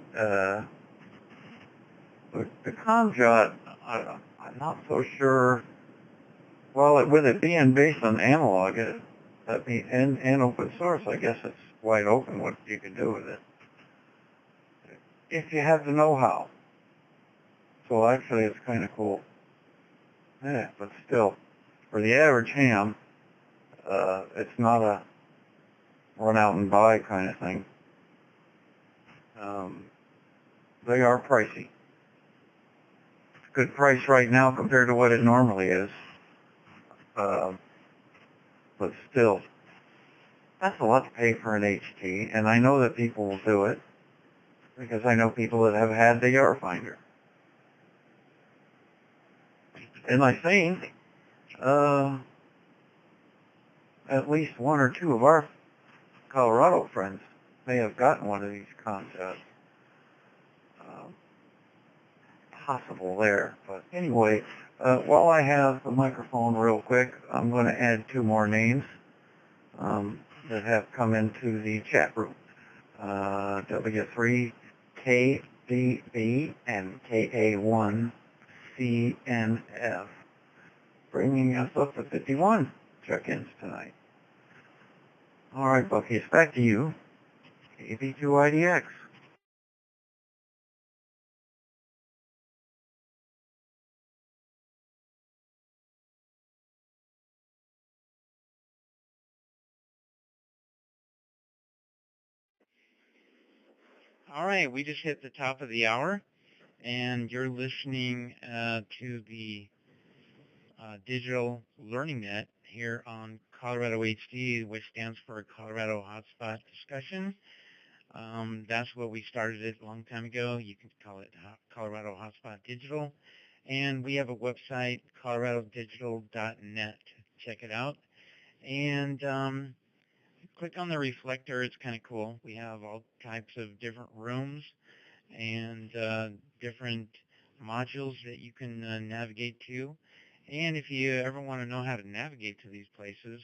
the Comjot, I'm not so sure. Well, with it being based on analog, and open source, I guess it's wide open what you can do with it if you have the know-how. So actually, it's kind of cool. Yeah, but still, for the average ham, it's not a run out and buy kind of thing. They are pricey. It's a good price right now compared to what it normally is. But still, that's a lot to pay for an HT, and I know that people will do it because I know people that have had the AR finder. And I think at least one or two of our Colorado friends may have gotten one of these concepts. Possible there. But anyway, while I have the microphone real quick, I'm going to add two more names that have come into the chat room. W3KBB and KA1CNF, bringing us up to 51 check-ins tonight. All right, Bucky, it's back to you. KB2IDX. All right, we just hit the top of the hour. and you're listening to the Digital Learning Net here on Colorado HD, which stands for Colorado Hotspot Discussion. That's what we started it a long time ago. You can call it Colorado Hotspot Digital. And we have a website, coloradodigital.net. Check it out. And click on the reflector. It's kind of cool. We have all types of different rooms and different modules that you can navigate to. And if you ever want to know how to navigate to these places,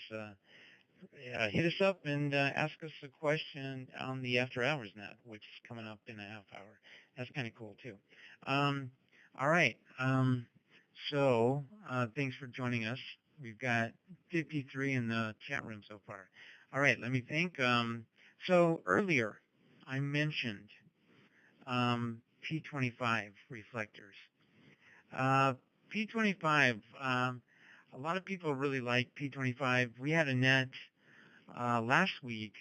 hit us up and ask us a question on the After Hours Net, which is coming up in a half hour. That's kind of cool, too. All right. So thanks for joining us. We've got 53 in the chat room so far. All right, let me think. So earlier, I mentioned P25 reflectors. P25, a lot of people really like P25. We had a net last week,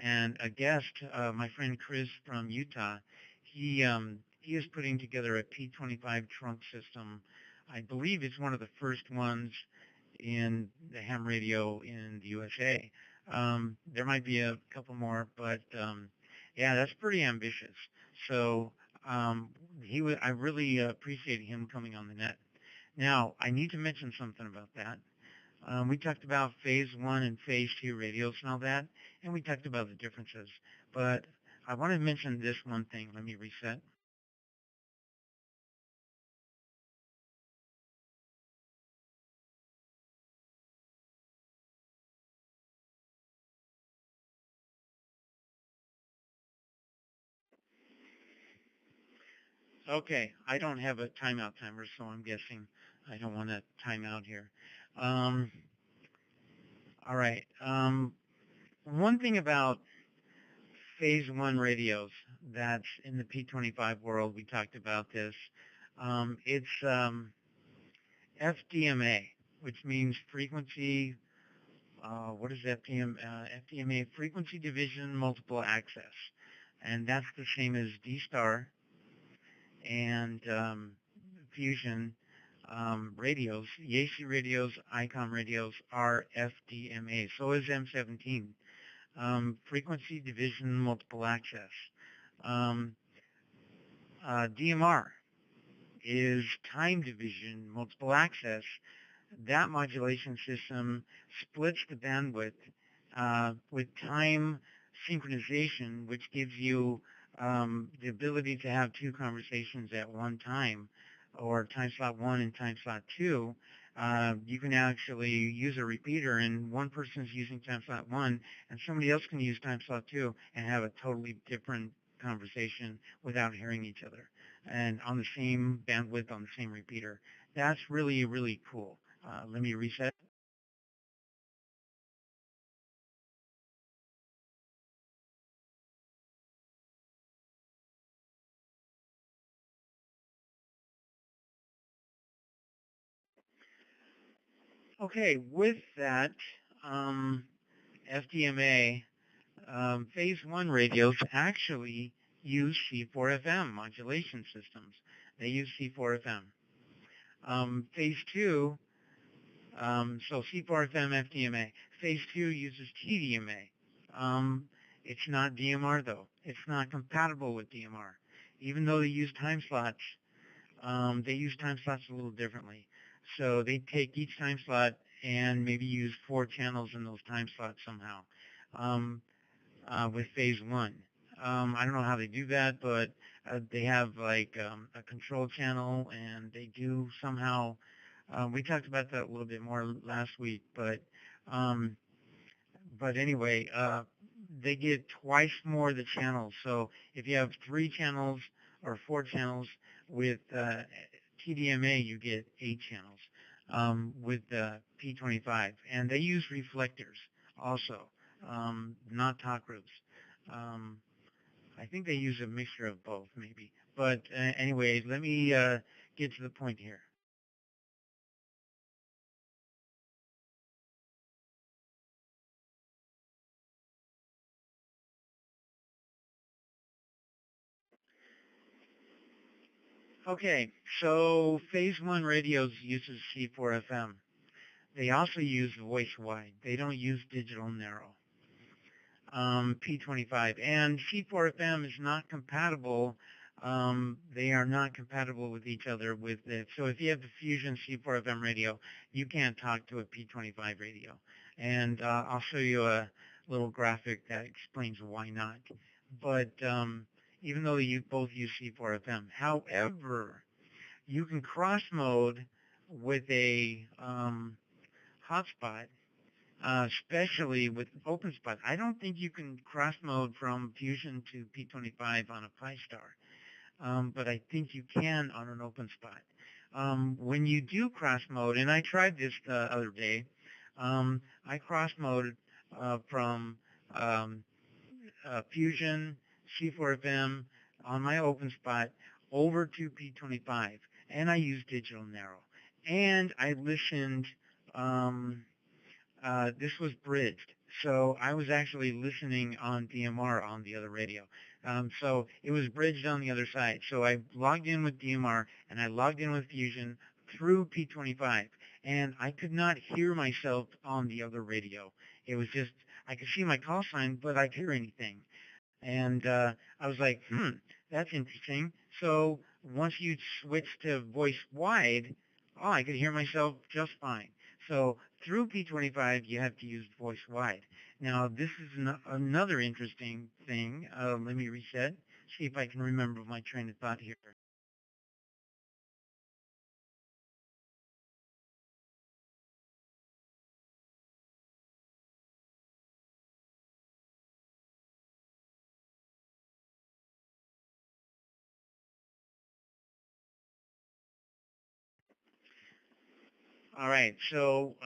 and a guest, my friend Chris from Utah, he is putting together a P25 trunk system. I believe it's one of the first ones in the ham radio in the USA. There might be a couple more, but yeah, that's pretty ambitious. So I really appreciate him coming on the net. Now, I need to mention something about that. We talked about phase 1 and phase 2 radios and all that, and we talked about the differences. But I want to mention this one thing. Let me reset. Okay, I don't have a timeout timer, so I'm guessing I don't want to time out here. All right. One thing about phase 1 radios that's in the P25 world, we talked about this. It's FDMA, which means frequency, what is FDMA? Frequency Division Multiple Access. And that's the same as D-Star and Fusion radios. Yaesu radios, ICOM radios are FDMA. So is M17. Frequency Division Multiple Access. DMR is Time Division Multiple Access. That modulation system splits the bandwidth with time synchronization, which gives you the ability to have two conversations at one time, or time slot 1 and time slot 2. You can actually use a repeater, and one person's using time slot 1, and somebody else can use time slot 2 and have a totally different conversation without hearing each other, and on the same bandwidth on the same repeater. That's really, really cool. Let me reset. Okay, with that, FDMA, phase 1 radios actually use C4FM modulation systems. They use C4FM. Phase 2, so C4FM, FDMA. Phase 2 uses TDMA. It's not DMR, though. It's not compatible with DMR. Even though they use time slots, they use time slots a little differently. So they take each time slot and maybe use 4 channels in those time slots somehow with phase 1. I don't know how they do that, but they have like a control channel, and they do somehow, we talked about that a little bit more last week, but anyway, they get twice more the channels. So if you have 3 channels or 4 channels with TDMA, you get 8 channels with P25. And they use reflectors also, not talk groups. I think they use a mixture of both, maybe. But anyway, let me get to the point here. Okay, so Phase 1 radios uses C4FM. They also use voice wide. They don't use digital narrow. P25. And C4FM is not compatible. They are not compatible with each other. So if you have the Fusion C4FM radio, you can't talk to a P25 radio. And I'll show you a little graphic that explains why not. But even though you both use C4FM, however, you can cross mode with a hotspot, especially with OpenSpot. I don't think you can cross mode from Fusion to P25 on a Pi-Star, but I think you can on an OpenSpot. When you do cross mode, and I tried this the other day, I cross moded from Fusion, C4FM on my OpenSpot over to P25, and I used digital narrow. And I listened, this was bridged, so I was actually listening on DMR on the other radio. So it was bridged on the other side. So I logged in with DMR, and I logged in with Fusion through P25, and I could not hear myself on the other radio. It was just, I could see my call sign, but I could hear anything. And I was like, that's interesting. So once you switch to voice wide, oh, I could hear myself just fine. So through P25, you have to use voice wide. Now, this is another interesting thing. Let me reset, see if I can remember my train of thought here. All right. So,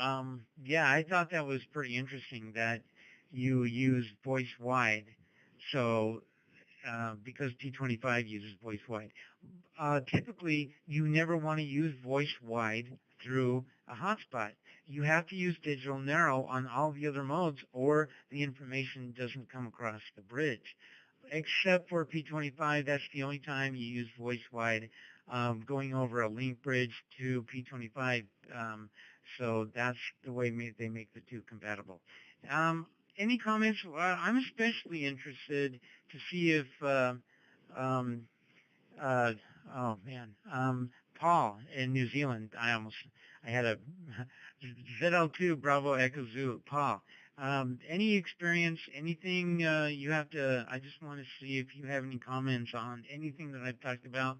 yeah, I thought that was pretty interesting that you use voice wide. So, because P25 uses voice wide. Typically, you never want to use voice wide through a hotspot. You have to use digital narrow on all the other modes, or the information doesn't come across the bridge. Except for P25, that's the only time you use voice wide, going over a link bridge to P25. So that's the way they make the two compatible. Any comments? I'm especially interested to see if um, uh, oh man, Paul in New Zealand. I had a ZL2 Bravo Echo Zulu. Paul, any experience, anything you have to? I just want to see if you have any comments on anything that I've talked about.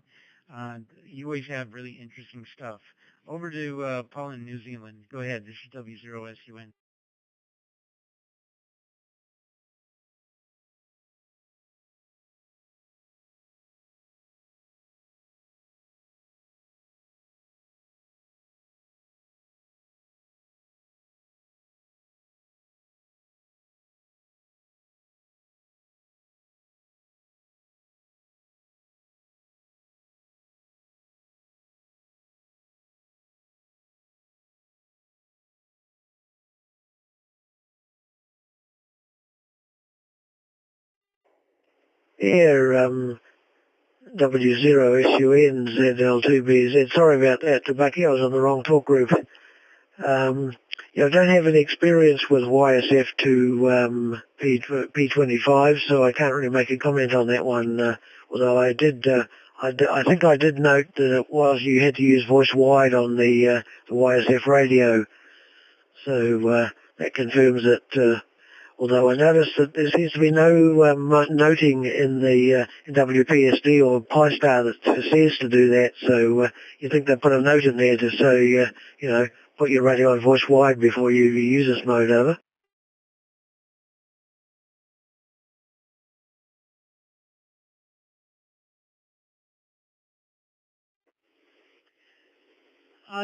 You always have really interesting stuff. Over to Paul in New Zealand. Go ahead. This is W0SUN. Yeah, W0SUNZL2BZ. Sorry about that, Tabaki. I was on the wrong talk group. I don't have any experience with YSF to P25, so I can't really make a comment on that one. Although I think I did note that it was you had to use voice wide on the YSF radio. So that confirms that. Although I noticed that there seems to be no noting in the in WPSD or Pi-Star that says to do that, so you think they put a note in there to say, put your radio on voice wide before you use this mode, over.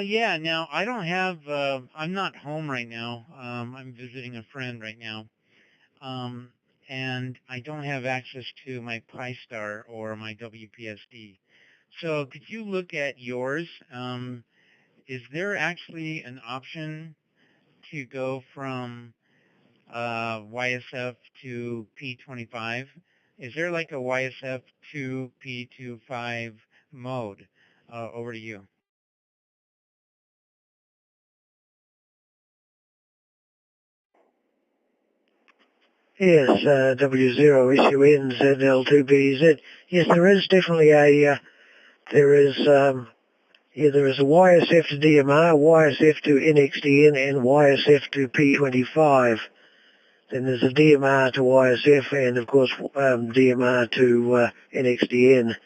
Yeah, now I don't have, I'm not home right now. I'm visiting a friend right now. Um, and I don't have access to my Pi-Star or my WPSD. So could you look at yours? Is there actually an option to go from YSF to P25? Is there like a YSF to P25 mode? Over to you. Yes, W0SUNZL2BZ. Yes, there is definitely there is a YSF to DMR, YSF to NXDN, and YSF to P25. Then there's a DMR to YSF, and of course DMR to NXDN.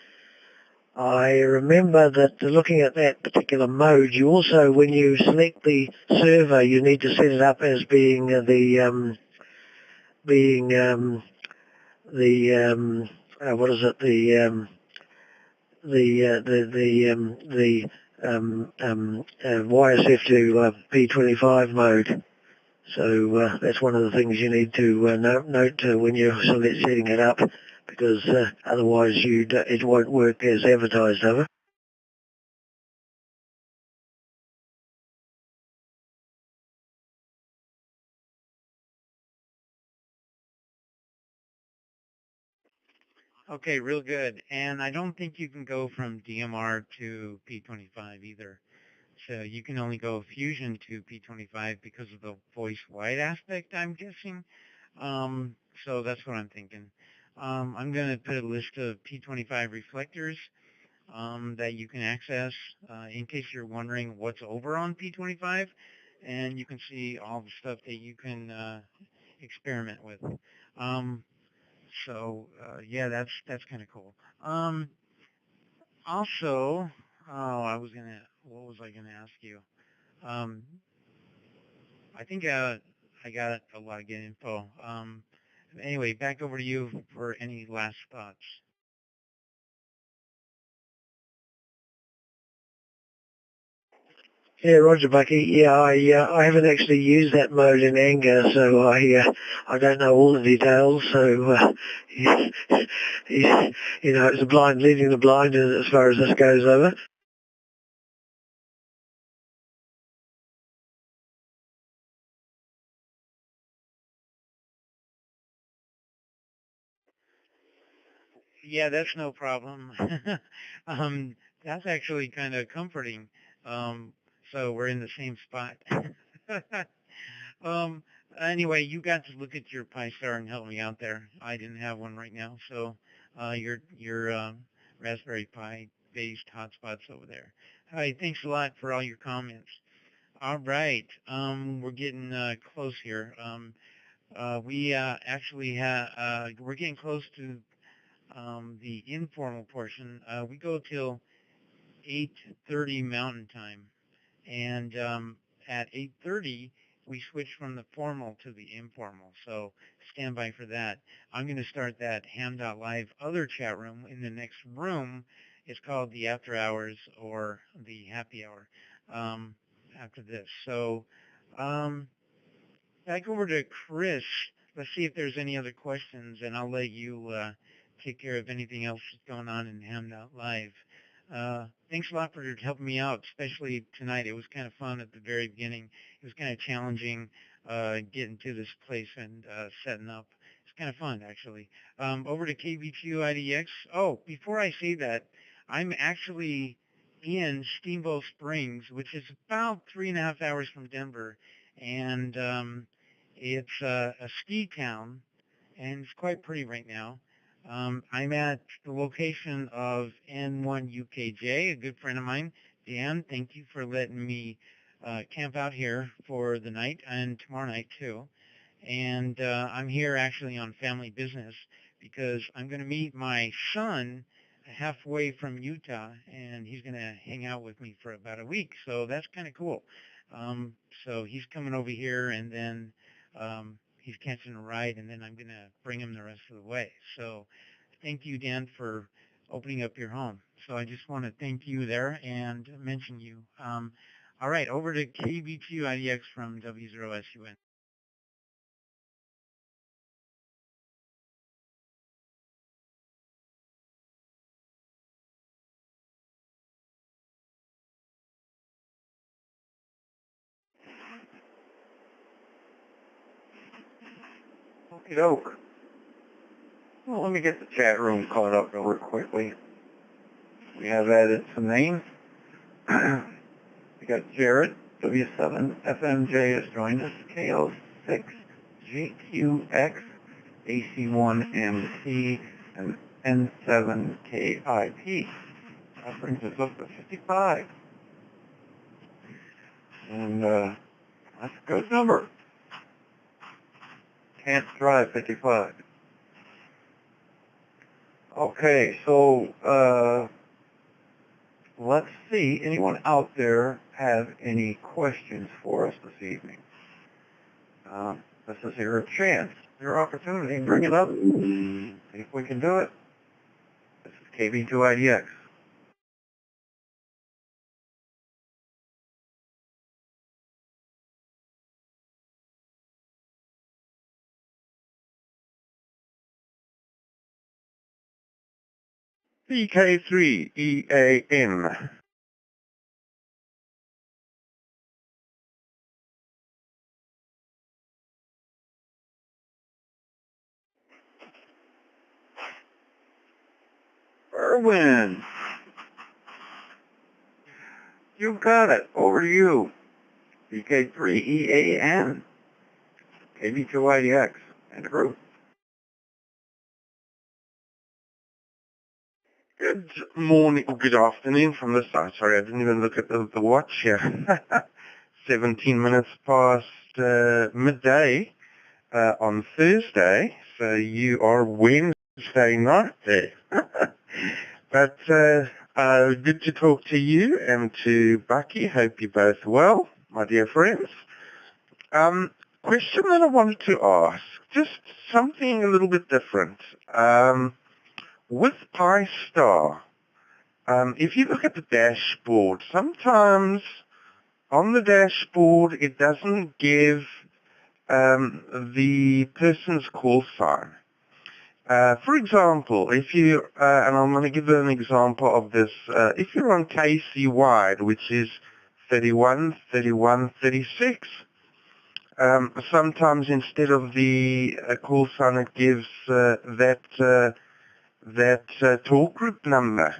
I remember that looking at that particular mode, you also, when you select the server, you need to set it up as being what is it, YSF to P25 mode. So that's one of the things you need to note when you're setting it up, because otherwise it won't work as advertised, over. Okay, real good. And I don't think you can go from DMR to P25 either. So you can only go Fusion to P25 because of the voice wide aspect, I'm guessing. So that's what I'm thinking. I'm going to put a list of P25 reflectors that you can access in case you're wondering what's over on P25, and you can see all the stuff that you can experiment with. Yeah, that's kind of cool. Also, what was I gonna ask you? Um, I think I got a lot of good info. Anyway, back over to you for any last thoughts. Yeah, Roger Bucky. Yeah, I haven't actually used that mode in anger, so I don't know all the details. So yeah, it's a blind leading the blind as far as this goes, over. Yeah, that's no problem. um, that's actually kind of comforting. Um, so we're in the same spot. um, anyway, you got to look at your Pi-Star and help me out there. I didn't have one right now, so your Raspberry Pi based hotspots over there. Hi, thanks a lot for all your comments. All right, we're getting close here. We actually we're getting close to the informal portion. We go till 8:30 Mountain Time, and at 8:30 we switch from the formal to the informal. So stand by for that. I'm going to start that Ham.live other chat room in the next room. It's called the After Hours or the Happy Hour um, after this. So back over to Chris. Let's see if there's any other questions, and I'll let you take care of anything else that's going on in Ham.live. Thanks a lot for helping me out, especially tonight. It was kind of fun at the very beginning. It was kind of challenging getting to this place and setting up. It's kind of fun, actually. Over to KBQ IDX. Oh, before I say that, I'm actually in Steamboat Springs, which is about 3.5 hours from Denver. And it's a ski town, and it's quite pretty right now. I'm at the location of N1UKJ, a good friend of mine. Dan, thank you for letting me camp out here for the night and tomorrow night too. And I'm here actually on family business because I'm going to meet my son halfway from Utah, and he's going to hang out with me for about a week. So that's kind of cool. So he's coming over here, and then he's catching a ride, and then I'm going to bring him the rest of the way. So thank you, Dan, for opening up your home. So I just want to thank you there and mention you. All right, over to KBQ IDX from W0SUN. Okie doke. Well, let me get the chat room caught up real quickly. We have added some names. We got Jared, W7FMJ has joined us, KO6, GQX, AC1MC, and N7KIP. That brings us up to 55. And that's a good number. Can't drive 55. Okay, so let's see. Anyone out there have any questions for us this evening? This is your chance, your opportunity. Bring it up. See if we can do it. This is KB2IDX. BK3EAN. Erwin. You got it. Over to you. BK3EAN. KB2IDX. And the group. Good morning, or good afternoon from the side. Sorry, I didn't even look at the watch here. 17 minutes past midday on Thursday, so you are Wednesday night there. But good to talk to you and to Bucky. Hope you're both well, my dear friends. Question that I wanted to ask, just something a little bit different. With Pi-Star, if you look at the dashboard, sometimes on the dashboard it doesn't give the person's call sign. For example, if you, and I'm going to give an example of this, if you're on KC wide, which is 313136, sometimes instead of the call sign it gives that talk group number.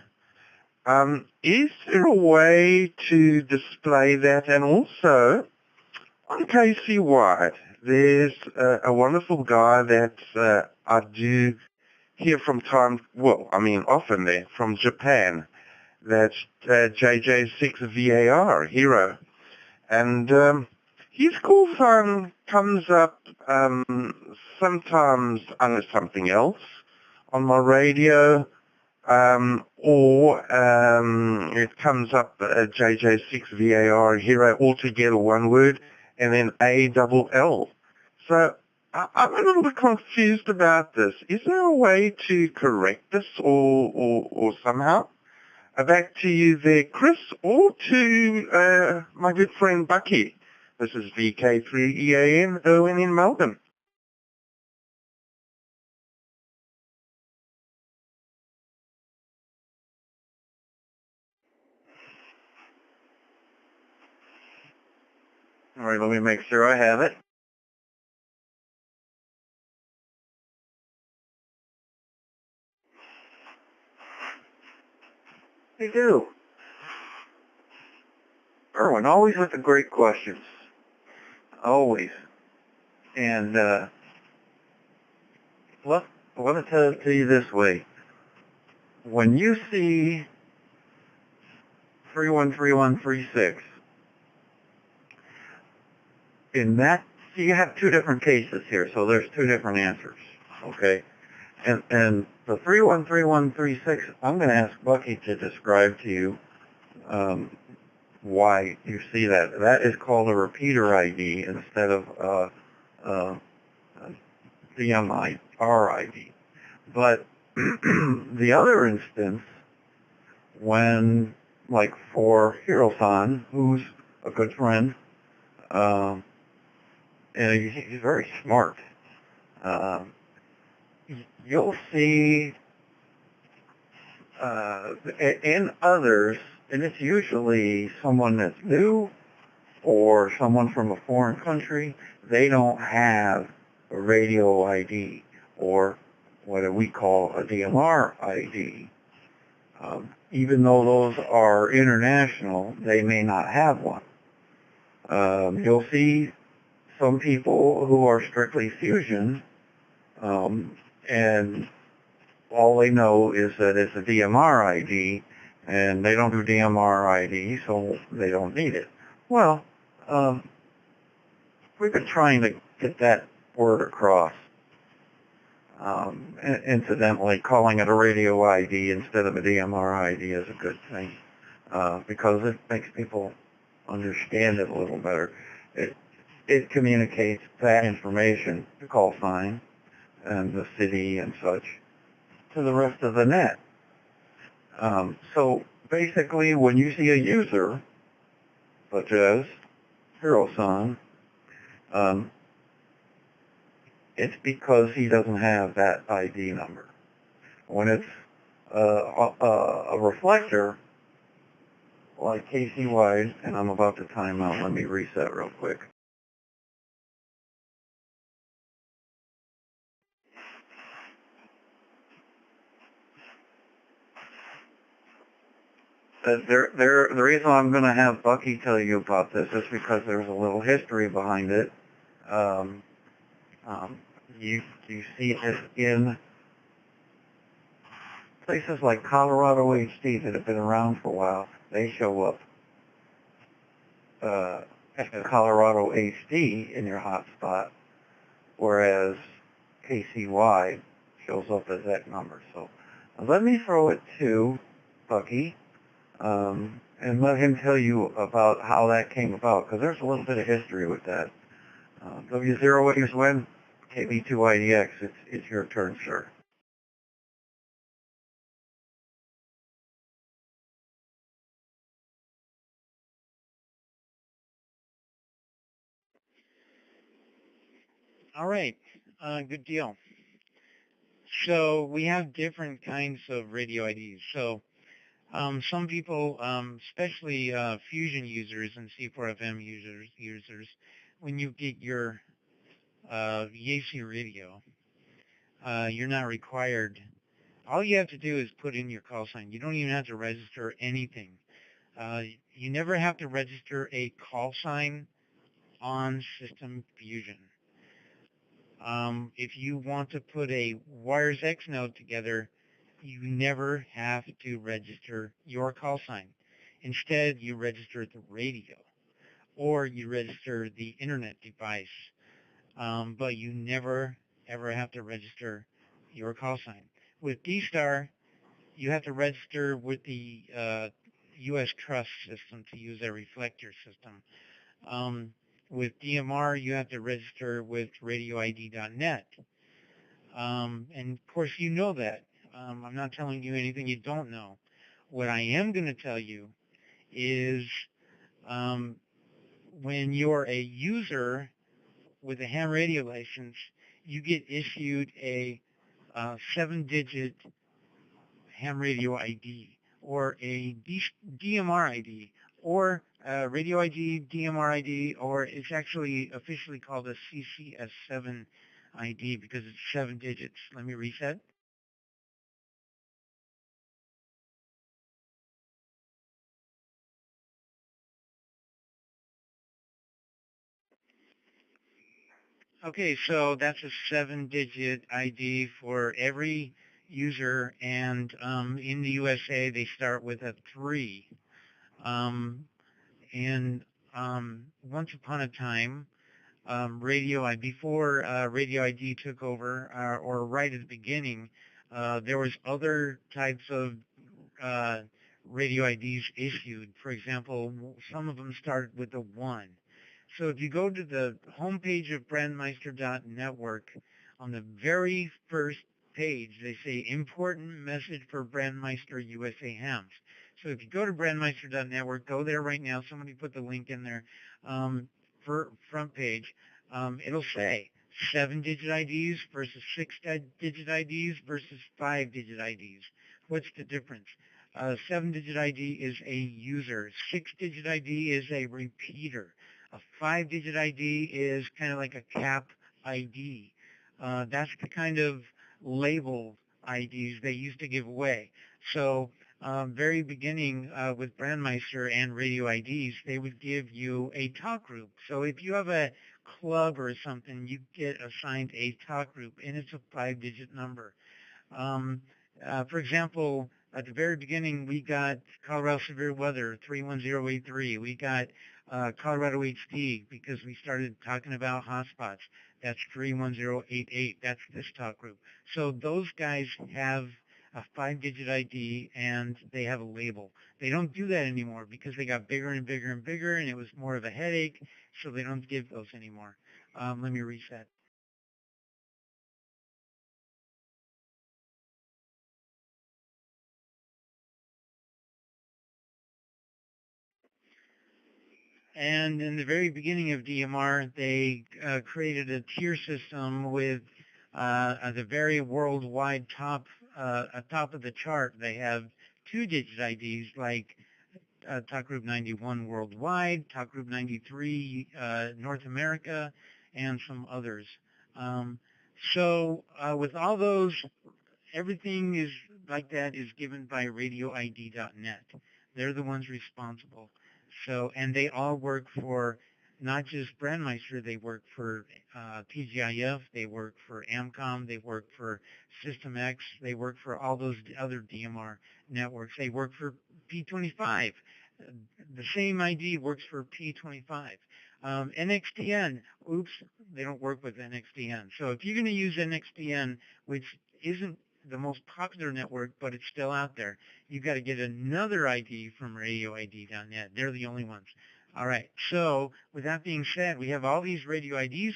Is there a way to display that? And also, on KC Wide, there's a wonderful guy that I do hear from often there, from Japan. That's JJ6VAR, Hero. And his call sign comes up sometimes under something else on my radio, or it comes up JJ6VAR Hero, altogether one word, and then ALL. So I'm a little bit confused about this. Is there a way to correct this or somehow? Back to you there, Chris, or to my good friend Bucky. This is VK3EAN, Erwin in Melbourne. All right, let me make sure I have it. They do. Erwin, always with the great questions. Always. And let me tell it to you this way. When you see 313136, in that, so you have two different cases here, so there's two different answers, okay? And the 313136, I'm going to ask Bucky to describe to you why you see that. That is called a repeater ID instead of DMR ID. But the other instance, when, like for Hiro-san, who's a good friend, and he's very smart, you'll see in others, and it's usually someone that's new or someone from a foreign country, they don't have a radio ID or what we call a DMR ID. Even though those are international, they may not have one. You'll see some people who are strictly Fusion, and all they know is that it's a DMR ID, and they don't do DMR ID, so they don't need it. Well, we've been trying to get that word across. Incidentally, calling it a radio ID instead of a DMR ID is a good thing, because it makes people understand it a little better. It communicates that information, the call sign, and the city and such, to the rest of the net. So basically, when you see a user, such as HeroSun, it's because he doesn't have that ID number. When it's a reflector, like KCY, and I'm about to time out, let me reset real quick. The reason I'm going to have Bucky tell you about this is because there's a little history behind it. You see it in places like Colorado HD that have been around for a while. They show up as Colorado HD in your hotspot, whereas KCY shows up as that number. So let me throw it to Bucky, and let him tell you about how that came about, because there's a little bit of history with that. W081 KB2IDX, it's your turn, sir. All right, good deal. So we have different kinds of radio IDs. So some people, especially Fusion users and C4FM users, when you get your Yaesu radio, you're not required. All you have to do is put in your call sign. You don't even have to register anything. You never have to register a call sign on System Fusion. If you want to put a Wires X node together, you never have to register your call sign. Instead, you register the radio, or you register the internet device, but you never, ever have to register your call sign. With D-Star, you have to register with the U.S. Trust system to use a reflector system. With DMR, you have to register with radioid.net. And of course, you know that. I'm not telling you anything you don't know. What I am going to tell you is when you're a user with a ham radio license, you get issued a 7-digit ham radio ID, or a DMR ID, or radio ID, DMR ID, or it's actually officially called a CCS7 ID because it's 7 digits. Let me reset. Okay, so that's a 7-digit ID for every user, and in the USA they start with a 3. And once upon a time, before Radio ID took over, or right at the beginning, there was other types of radio IDs issued. For example, some of them started with a 1. So if you go to the homepage of Brandmeister.network, on the very first page, they say important message for Brandmeister USA hams. So if you go to Brandmeister.network, go there right now. Somebody put the link in there for front page. It'll say 7-digit IDs versus 6-digit IDs versus 5-digit IDs. What's the difference? 7-digit ID is a user. 6-digit ID is a repeater. A 5-digit ID is kind of like a cap ID. That's the kind of label IDs they used to give away. So very beginning with Brandmeister and Radio IDs, they would give you a talk group. So if you have a club or something, you get assigned a talk group, and it's a 5-digit number. For example, at the very beginning, we got Colorado Severe Weather 31083. We got Colorado HD because we started talking about hotspots. That's 31088. That's this talk group. So those guys have a 5-digit ID and they have a label. They don't do that anymore because they got bigger and bigger and bigger, and it was more of a headache, so they don't give those anymore. Let me reset. And in the very beginning of DMR, they created a tier system with the very worldwide top of the chart. They have 2-digit IDs like Talk Group 91 worldwide, Talk Group 93 North America, and some others. So with all those, everything is like that is given by RadioID.net. They're the ones responsible. So, and they all work for not just Brandmeister, they work for TGIF, they work for AMCOM, they work for System X, they work for all those other DMR networks. They work for P25. The same ID works for P25. NXDN, oops, they don't work with NXDN. So if you're going to use NXDN, which isn't the most popular network, but it's still out there, you've got to get another ID from RadioID.net. They're the only ones. All right, so with that being said, we have all these radio IDs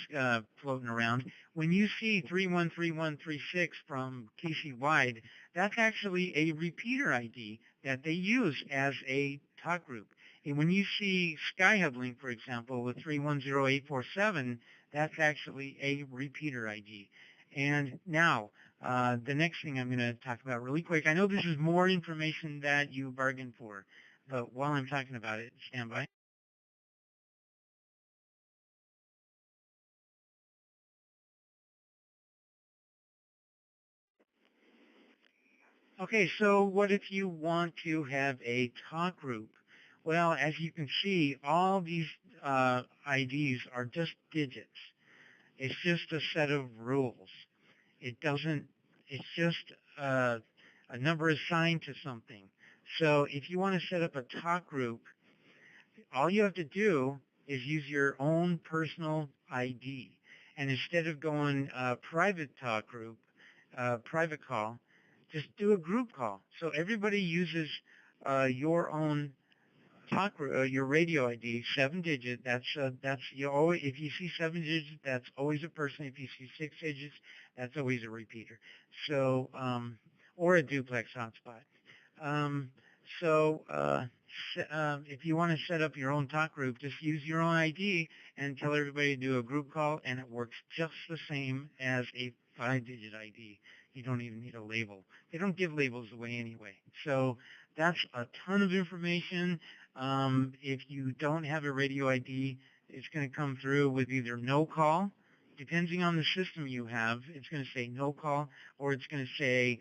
floating around. When you see 313136 from Casey Wide, that's actually a repeater ID that they use as a talk group. And when you see Skyhublink, for example, with 310847, that's actually a repeater ID. And now, the next thing I'm going to talk about really quick, I know this is more information that you bargained for, but while I'm talking about it, stand by. Okay, so what if you want to have a talk group? Well, as you can see, all these IDs are just digits. It's just a set of rules. It doesn't, it's just a number assigned to something. So if you want to set up a talk group, all you have to do is use your own personal ID. And instead of going private talk group, private call, just do a group call. So everybody uses your own talk, your radio ID, 7-digit. That's you always. If you see 7 digits, that's always a person. If you see 6 digits, that's always a repeater. So or a duplex hotspot. If you want to set up your own talk group, just use your own ID and tell everybody to do a group call, and it works just the same as a 5-digit ID. You don't even need a label. They don't give labels away anyway. So that's a ton of information. If you don't have a radio ID, it's going to come through with either no call. Depending on the system you have, it's going to say no call, or it's going to say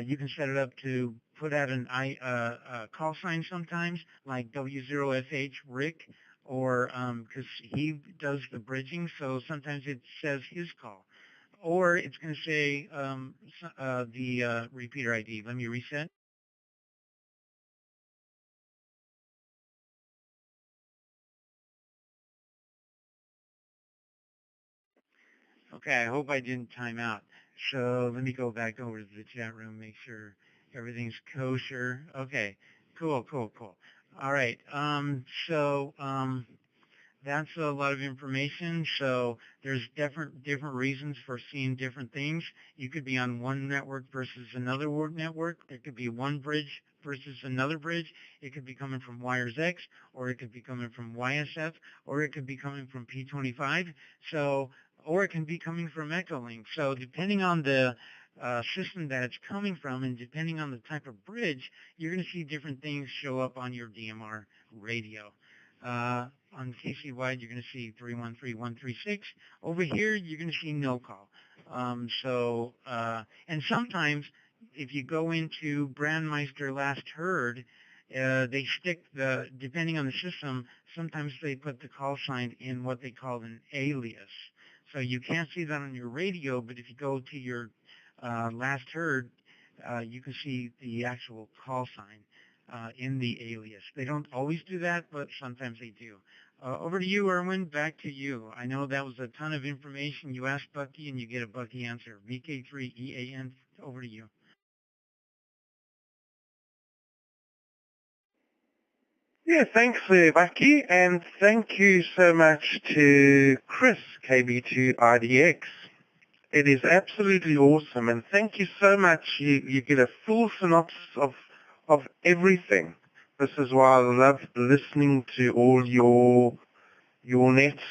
you can set it up to put out an call sign sometimes, like W0FH Rick, or because he does the bridging, so sometimes it says his call. Or it's going to say the repeater ID. Let me reset. Okay, I hope I didn't time out. So let me go back over to the chat room, make sure everything's kosher. Okay, cool. All right, that's a lot of information. So there's different reasons for seeing different things. You could be on one network versus another network. There could be one bridge versus another bridge. It could be coming from WiresX, or it could be coming from YSF, or it could be coming from P25. So, or it can be coming from Echolink. So depending on the system that it's coming from, and depending on the type of bridge, you're going to see different things show up on your DMR radio. On KC Wide, you're going to see 313136. Over here, you're going to see no call. And sometimes if you go into Brandmeister last heard, they stick depending on the system, sometimes they put the call sign in what they call an alias. So you can't see that on your radio, but if you go to your last heard, you can see the actual call sign in the alias. They don't always do that, but sometimes they do. Over to you, Erwin. Back to you. I know that was a ton of information. You asked Bucky, and you get a Bucky answer. VK3EAN, over to you. Yeah, thanks there, Bucky, and thank you so much to Chris, KB2IDX. It is absolutely awesome, and thank you so much. You get a full synopsis of everything. This is why I love listening to all your nets